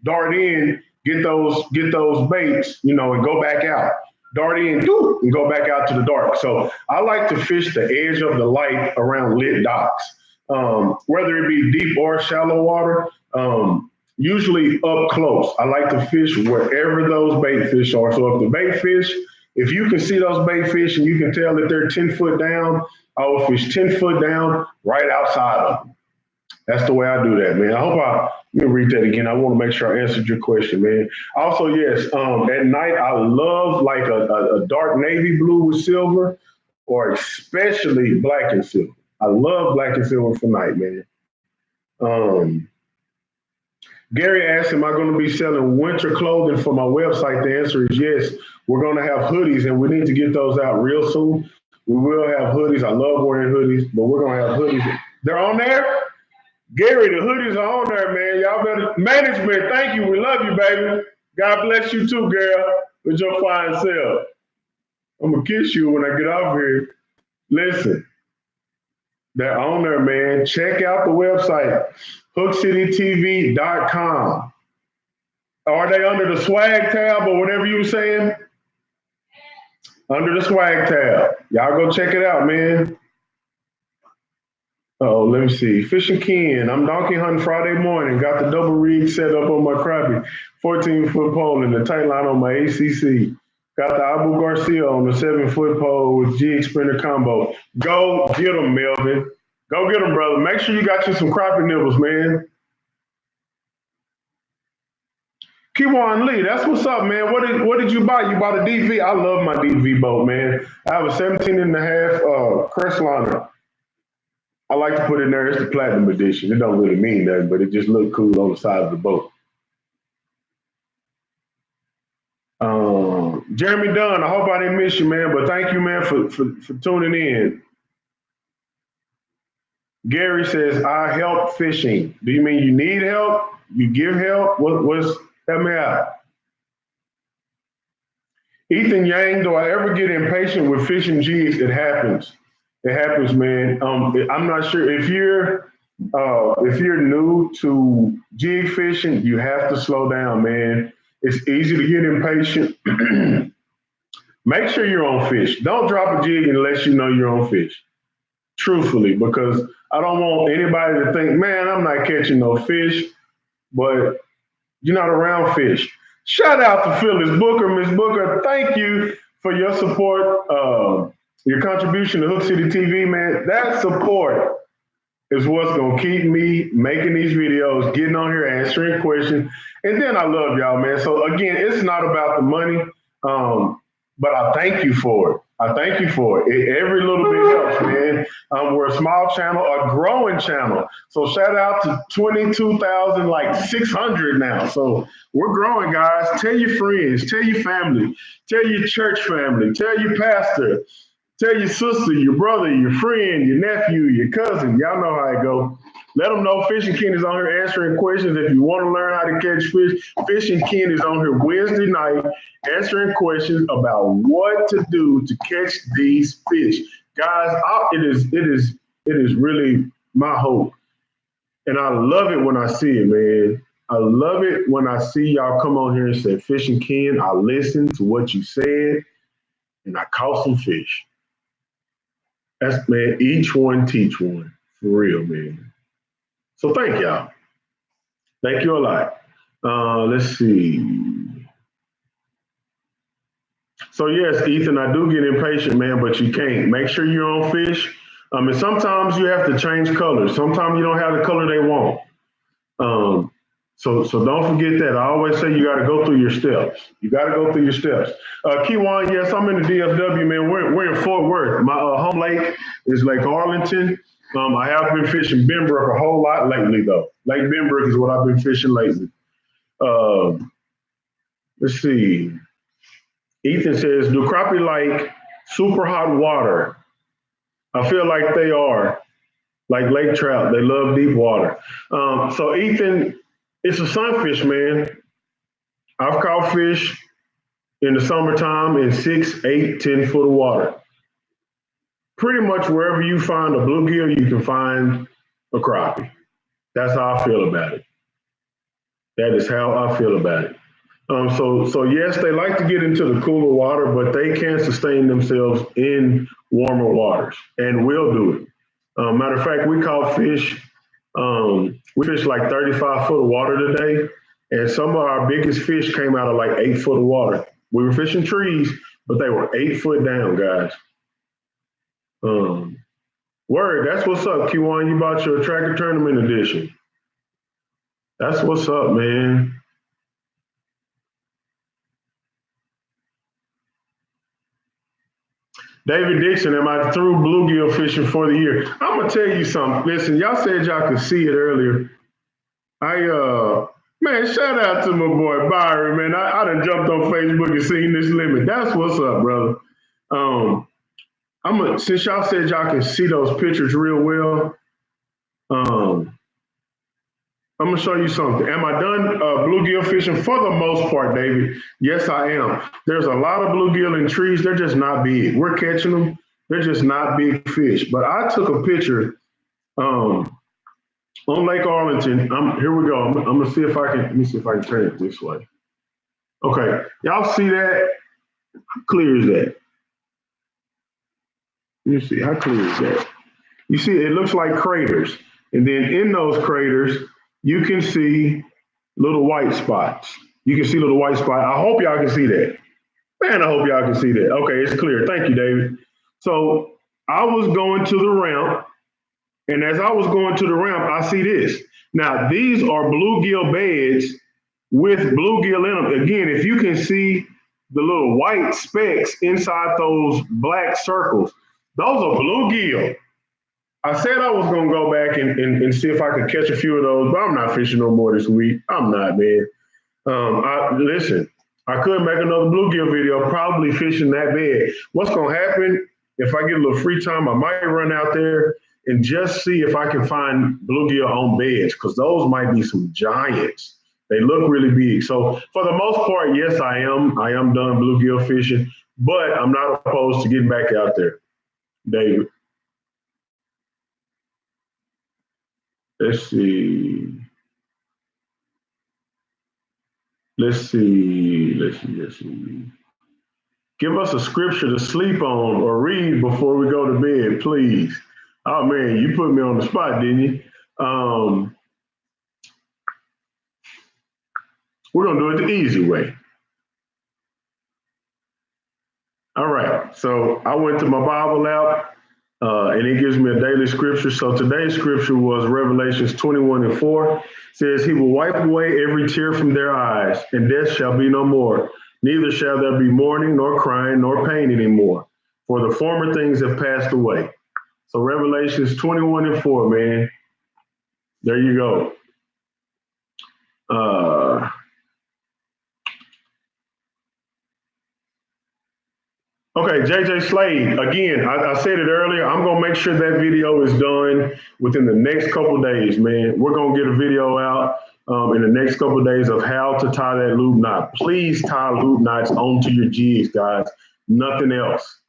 dart in, get those baits, and go back out. Dart in, and go back out to the dark. So I like to fish the edge of the light around lit docks, whether it be deep or shallow water. Usually up close. I like to fish wherever those bait fish are. So if the bait fish, if you can see those bait fish and you can tell that they're 10 foot down, I will fish 10 foot down right outside of them. That's the way I do that, man. Let me read that again. I want to make sure I answered your question, man. Also, yes, at night, I love like a dark navy blue with silver or especially black and silver. I love black and silver for night, man. Gary asked, am I going to be selling winter clothing for my website? The answer is yes. We're going to have hoodies, and we need to get those out real soon. We will have hoodies. I love wearing hoodies, but we're going to have hoodies. They're on there? Gary, the hoodies are on there, man. Y'all better, management, thank you. We love you, baby. God bless you too, girl, with your fine self. I'm going to kiss you when I get off here. Listen, they're on there, man. Check out the website, hookcitytv.com. Are they under the swag tab or whatever you were saying? Under the swag tab. Y'all go check it out, man. Oh, let me see. Fishing Ken. I'm donkey hunting Friday morning. Got the double rig set up on my crappie. 14-foot pole and the tight line on my ACC. Got the Abu Garcia on the 7-foot pole with jig sprinter combo. Go get them, Melvin. Go get them, brother. Make sure you got you some crappie nibbles, man. Kiwan Lee, that's what's up, man. What did you buy? You bought a DV? I love my DV boat, man. I have a 17 and a half Crestliner. I like to put in there, it's the platinum edition. It don't really mean nothing, but it just look cool on the side of the boat. Jeremy Dunn, I hope I didn't miss you, man, but thank you, man, for tuning in. Gary says, I help fishing. Do you mean you need help? You give help? Help me out. Ethan Yang, do I ever get impatient with fishing jigs? It happens. It happens, man. I'm not sure if you're new to jig fishing, you have to slow down, man. It's easy to get impatient. Make sure you're on fish. Don't drop a jig unless you know you're on fish. Truthfully, because I don't want anybody to think, man, I'm not catching no fish, but you're not around fish. Shout out to Phyllis Booker. Miss Booker, thank you for your support, your contribution to Hook City TV, man. That support is what's going to keep me making these videos, getting on here, answering questions. And then I love y'all, man. So again, it's not about the money, but I thank you for it. I thank you for it. Every little bit helps, man. We're a small channel, a growing channel. So shout out to 22,600 now. So we're growing, guys. Tell your friends, tell your family, tell your church family, tell your pastor. Tell your sister, your brother, your friend, your nephew, your cousin. Y'all know how it go. Let them know Fishing Ken is on here answering questions. If you want to learn how to catch fish, Fishing Ken is on here Wednesday night answering questions about what to do to catch these fish. Guys, it is really my hope. And I love it when I see it, man. I love it when I see y'all come on here and say, Fishing Ken, I listened to what you said and I caught some fish. That's, man, each one teach one. For real, man. So thank y'all. Thank you a lot. Let's see. So yes, Ethan, I do get impatient, man, but you can't. Make sure you're on fish. And sometimes you have to change colors. Sometimes you don't have the color they want. Um, so don't forget that. I always say you got to go through your steps. You got to go through your steps. Kiwan, yes, I'm in the DFW, man. We're in Fort Worth. My home lake is Lake Arlington. I have been fishing Benbrook a whole lot lately, though. Lake Benbrook is what I've been fishing lately. Let's see. Ethan says, do crappie like super hot water? I feel like they are, like lake trout. They love deep water. So Ethan, it's a sunfish, man. I've caught fish in the summertime in 6, 8, 10 foot of water. Pretty much wherever you find a bluegill, you can find a crappie. That's how I feel about it. That is how I feel about it. So yes, they like to get into the cooler water, but they can sustain themselves in warmer waters and will do it. Matter of fact, we caught fish. We fished like 35 foot of water today, and some of our biggest fish came out of like 8 foot of water. We were fishing trees, but they were 8 foot down, guys. Word, that's what's up, Q1. You bought your tracker tournament edition. That's what's up, man. David Dixon, am I through bluegill fishing for the year? I'm gonna tell you something. Listen, y'all said y'all could see it earlier. Man, shout out to my boy Byron, man. I done jumped on Facebook and seen this limit. That's what's up, brother. Since y'all said y'all can see those pictures real well, um, I'm gonna show you something. Am I done bluegill fishing? For the most part, David, yes, I am. There's a lot of bluegill in trees. They're just not big. We're catching them. They're just not big fish. But I took a picture on Lake Arlington. Here we go. I'm gonna see if I can. Let me see if I can turn it this way. Okay, y'all see that? How clear is that? Let me see. How clear is that? You see, it looks like craters, and then in those craters, you can see little white spots. You can see little white spots. I hope y'all can see that. Man, I hope y'all can see that. Okay, it's clear. Thank you, David. So I was going to the ramp, and as I was going to the ramp, I see this. Now, these are bluegill beds with bluegill in them. Again, if you can see the little white specks inside those black circles, those are bluegill. I said I was gonna go back and see if I could catch a few of those, but I'm not fishing no more this week. I'm not, man. Listen, I could make another bluegill video, probably fishing that bed. What's gonna happen if I get a little free time? I might run out there and just see if I can find bluegill on beds, because those might be some giants. They look really big. So for the most part, yes, I am. I am done bluegill fishing, but I'm not opposed to getting back out there, David. Let's see. Let's see. Let's see. Give us a scripture to sleep on or read before we go to bed, please. Oh man, you put me on the spot, didn't you? We're gonna do it the easy way. All right. So I went to my Bible app, and it gives me a daily scripture. So today's scripture was Revelations 21:4. It says, "He will wipe away every tear from their eyes, and death shall be no more. Neither shall there be mourning, nor crying, nor pain anymore, for the former things have passed away." So Revelations 21:4, man. There you go. Okay, JJ Slade, again, I said it earlier, I'm gonna make sure that video is done within the next couple days, man. We're gonna get a video out in the next couple days of how to tie that loop knot. Please tie loop knots onto your jigs, guys, nothing else.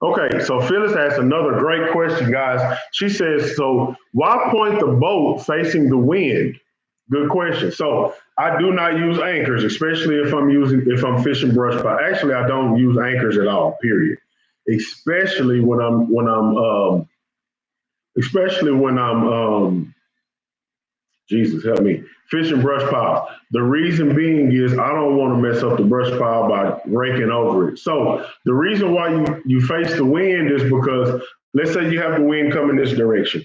Okay, so Phyllis asked another great question, guys. She says, so why point the boat facing the wind? Good question. So I do not use anchors, especially if I'm fishing brush fire. Actually, I don't use anchors at all, period. Especially when I'm Jesus help me, fishing brush pile. The reason being is I don't want to mess up the brush pile by raking over it. So the reason why you face the wind is because let's say you have the wind coming this direction.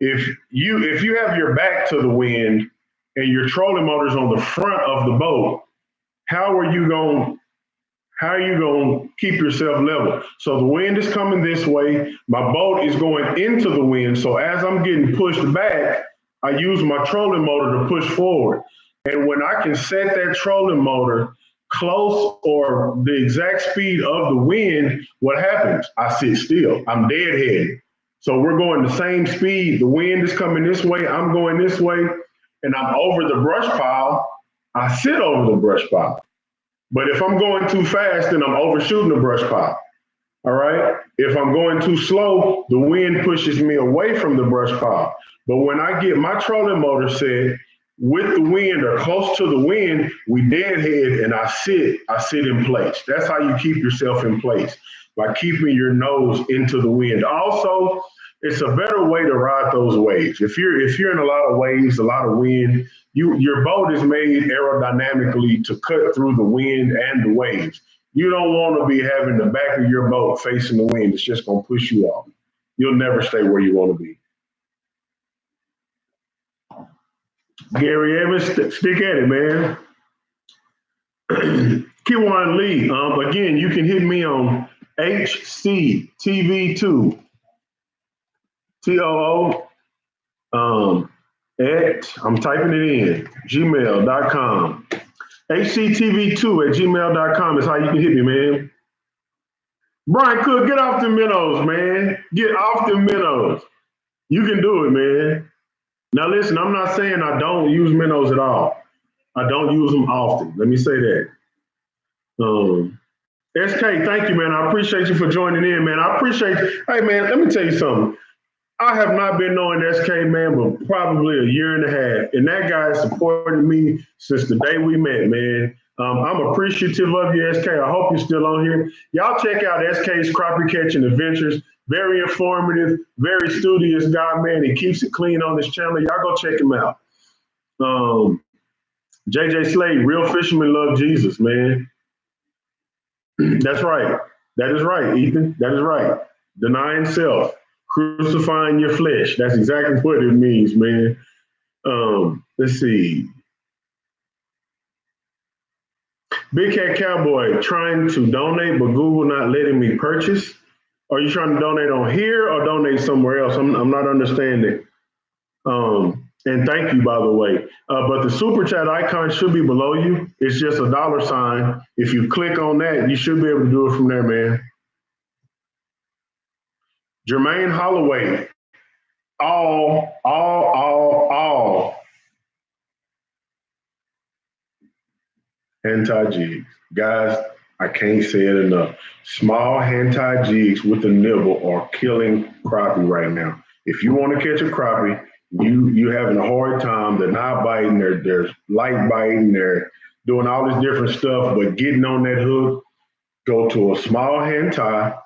If you have your back to the wind and your trolling motor's on the front of the boat, how are you going to keep yourself level? So the wind is coming this way, my boat is going into the wind. So as I'm getting pushed back, I use my trolling motor to push forward. And when I can set that trolling motor close or the exact speed of the wind, what happens? I sit still. I'm deadheaded. So we're going the same speed. The wind is coming this way. I'm going this way. And I'm over the brush pile. I sit over the brush pile. But if I'm going too fast, then I'm overshooting the brush pile. All right. If I'm going too slow, the wind pushes me away from the brush pile. But when I get my trolling motor set with the wind or close to the wind, we deadhead and I sit in place. That's how you keep yourself in place, by keeping your nose into the wind. Also, it's a better way to ride those waves. If you're in a lot of waves, a lot of wind, your boat is made aerodynamically to cut through the wind and the waves. You don't want to be having the back of your boat facing the wind. It's just going to push you off. You'll never stay where you want to be. Gary Evans, stick at it, man. Kiwan Lee, again, you can hit me on HCTV2, TOO, I'm typing it in, gmail.com. HCTV2 at gmail.com is how you can hit me, man. Brian Cook, get off the minnows, man. Get off the minnows. You can do it, man. Now listen, I'm not saying I don't use minnows at all. I don't use them often. Let me say that. SK, thank you, man. I appreciate you for joining in, man. I appreciate you. Hey, man, let me tell you something. I have not been knowing SK, man, but probably a year and a half. And that guy has supported me since the day we met, man. I'm appreciative of you, SK. I hope you're still on here. Y'all check out SK's Crappie Catching Adventures. Very informative, very studious guy, man. He keeps it clean on his channel. Y'all go check him out. JJ Slade, real fishermen love Jesus, man. That's right. That is right, Ethan. That is right. Denying self, crucifying your flesh. That's exactly what it means, man. Let's see. Big Cat Cowboy, trying to donate, but Google not letting me purchase. Are you trying to donate on here or donate somewhere else? I'm not understanding. And thank you, by the way. But the super chat icon should be below you. It's just a $sign. If you click on that, you should be able to do it from there, man. Jermaine Holloway, all. Hentai jigs. Guys, I can't say it enough. Small hentai jigs with a nibble are killing crappie right now. If you want to catch a crappie, you having a hard time, they're not biting, they're light biting, they're doing all this different stuff, but getting on that hook, go to a small hentai,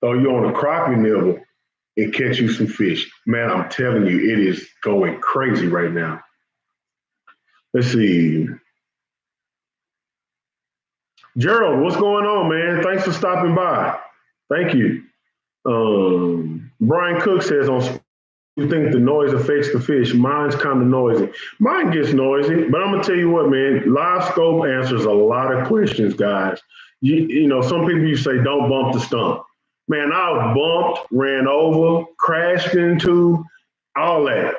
throw you on a crappie nibble, and catch you some fish. Man, I'm telling you, it is going crazy right now. Let's see. Gerald, what's going on, man? Thanks for stopping by. Thank you. Brian Cook says, you think the noise affects the fish? Mine's kind of noisy. Mine gets noisy, but I'm going to tell you what, man, Live Scope answers a lot of questions, guys. You know, some people you say, don't bump the stump. Man, I've bumped, ran over, crashed into, all that.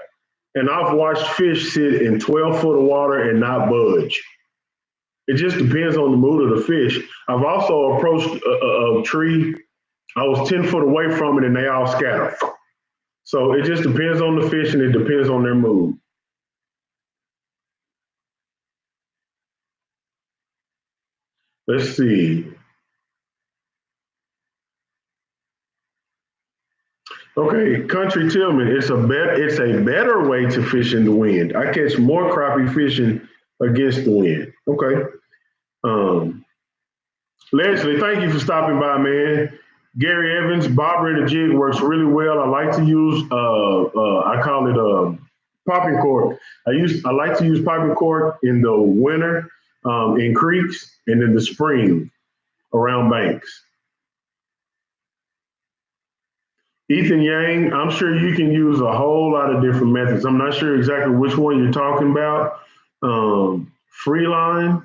And I've watched fish sit in 12 foot of water and not budge. It just depends on the mood of the fish. I've also approached a tree. I was 10 foot away from it and they all scattered. So it just depends on the fish and it depends on their mood. Let's see. Okay, Country Tillman, it's a better way to fish in the wind. I catch more crappie fishing against the wind. Okay. Um, Leslie, thank you for stopping by, man. Gary Evans, bobber and a jig works really well. I like to use I call it popping cork. I like to use popping cork in the winter in creeks and in the spring around banks. Ethan Yang, I'm sure you can use a whole lot of different methods. I'm not sure exactly which one you're talking about. Free line,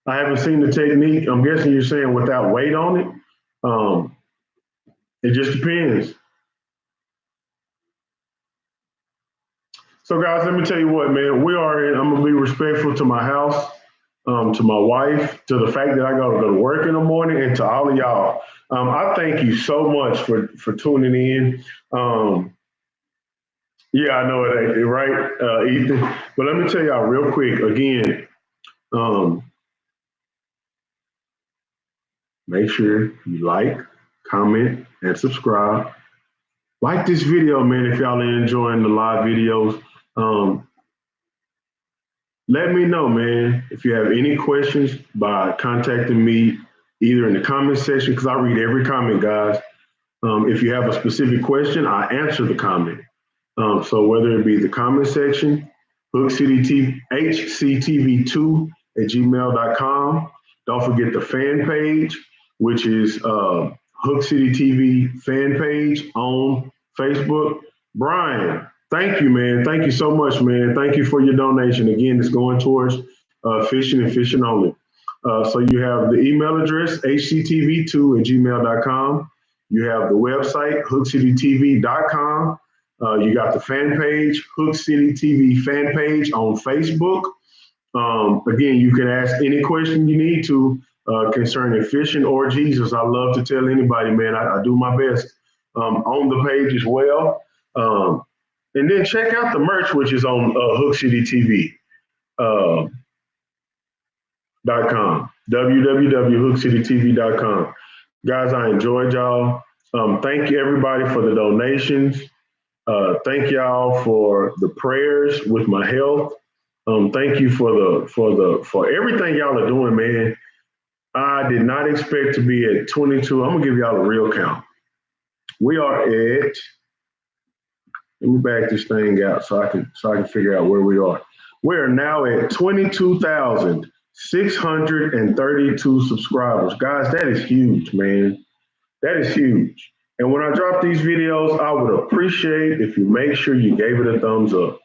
I haven't seen the technique. I'm guessing you're saying without weight on it. Um, it just depends. So, guys, let me tell you what, man. I'm gonna be respectful to my house, to my wife, to the fact that I gotta go to work in the morning, and to all of y'all. I thank you so much for tuning in. Yeah, I know it ain't right, Ethan. But let me tell y'all real quick again. Um, Make sure you like, comment, and subscribe. Like this video, man, if y'all are enjoying the live videos. Um, Let me know, man, if you have any questions by contacting me either in the comment section, because I read every comment, guys. If you have a specific question, I answer the comment. So whether it be the comment section, HCTV2 at gmail.com. Don't forget the fan page, which is Hook City TV fan page on Facebook. Brian, thank you, man. Thank you so much, man. Thank you for your donation. Again, it's going towards fishing and fishing only. So you have the email address, hctv2 at gmail.com. You have the website, hookcitytv.com. You got the fan page, Hook City TV fan page on Facebook. Again, you can ask any question you need to concerning fishing or Jesus. I love to tell anybody, man, I do my best on the page as well. And then check out the merch, which is on hookcitytv.com, www.hookcitytv.com. Guys, I enjoyed y'all. Thank you, everybody, for the donations. Thank y'all for the prayers with my health. Thank you for everything y'all are doing, man. I did not expect to be at 22. I'm gonna give y'all a real count. We are at. Let me back this thing out so I can figure out where we are. We are now at 22,632 subscribers, guys. That is huge, man. That is huge. And when I drop these videos, I would appreciate if you make sure you gave it a thumbs up.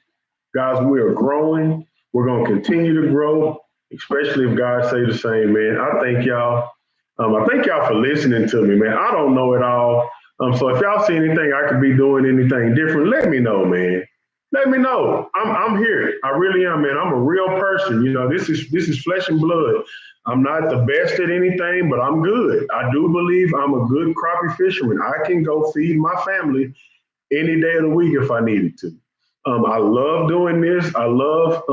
Guys, we are growing. We're going to continue to grow, especially if God say the same, man. I thank y'all. I thank y'all for listening to me, man. I don't know it all. So if y'all see anything I could be doing anything different, let me know, man. Let me know. I'm here. I really am, man. I'm a real person. You know, this is flesh and blood. I'm not the best at anything, but I'm good. I do believe I'm a good crappie fisherman. I can go feed my family any day of the week if I needed to. I love doing this. I love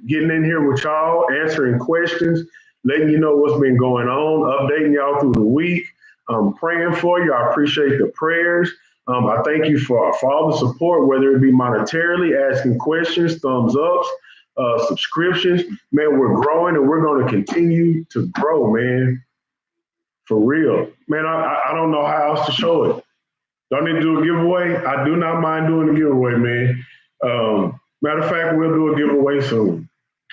getting in here with y'all, answering questions, letting you know what's been going on, updating y'all through the week. I'm praying for you. I appreciate the prayers. I thank you for all the support, whether it be monetarily, asking questions, thumbs ups, subscriptions. Man, we're growing and we're going to continue to grow, man. For real. Man, I don't know how else to show it. Do I need to do a giveaway? I do not mind doing a giveaway, man. Matter of fact, we'll do a giveaway soon.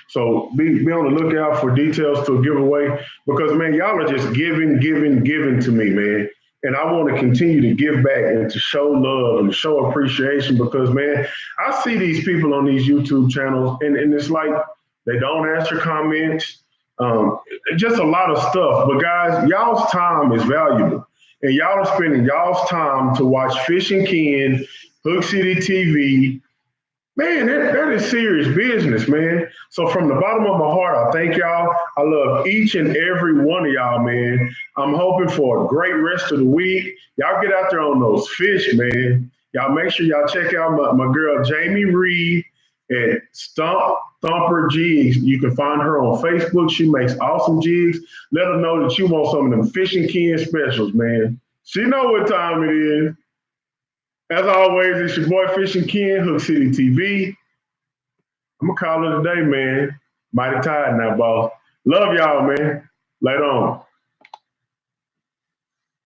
So be on the lookout for details to a giveaway because, man, y'all are just giving to me, man. And I want to continue to give back and to show love and show appreciation because, man, I see these people on these YouTube channels and it's like they don't answer comments, just a lot of stuff. But, guys, y'all's time is valuable. And y'all are spending y'all's time to watch Fish and Ken, Hook City TV, Man, that is serious business, man. So from the bottom of my heart, I thank y'all. I love each and every one of y'all, man. I'm hoping for a great rest of the week. Y'all get out there on those fish, man. Y'all make sure y'all check out my girl Jamie Reed at Stump Thumper Jigs. You can find her on Facebook. She makes awesome jigs. Let her know that you want some of them fishing kin specials, man. She know what time it is. As always, it's your boy Fishing Ken, Hook City TV. I'm gonna call it a day, man. Mighty tired now, boss. Love y'all, man. Later on.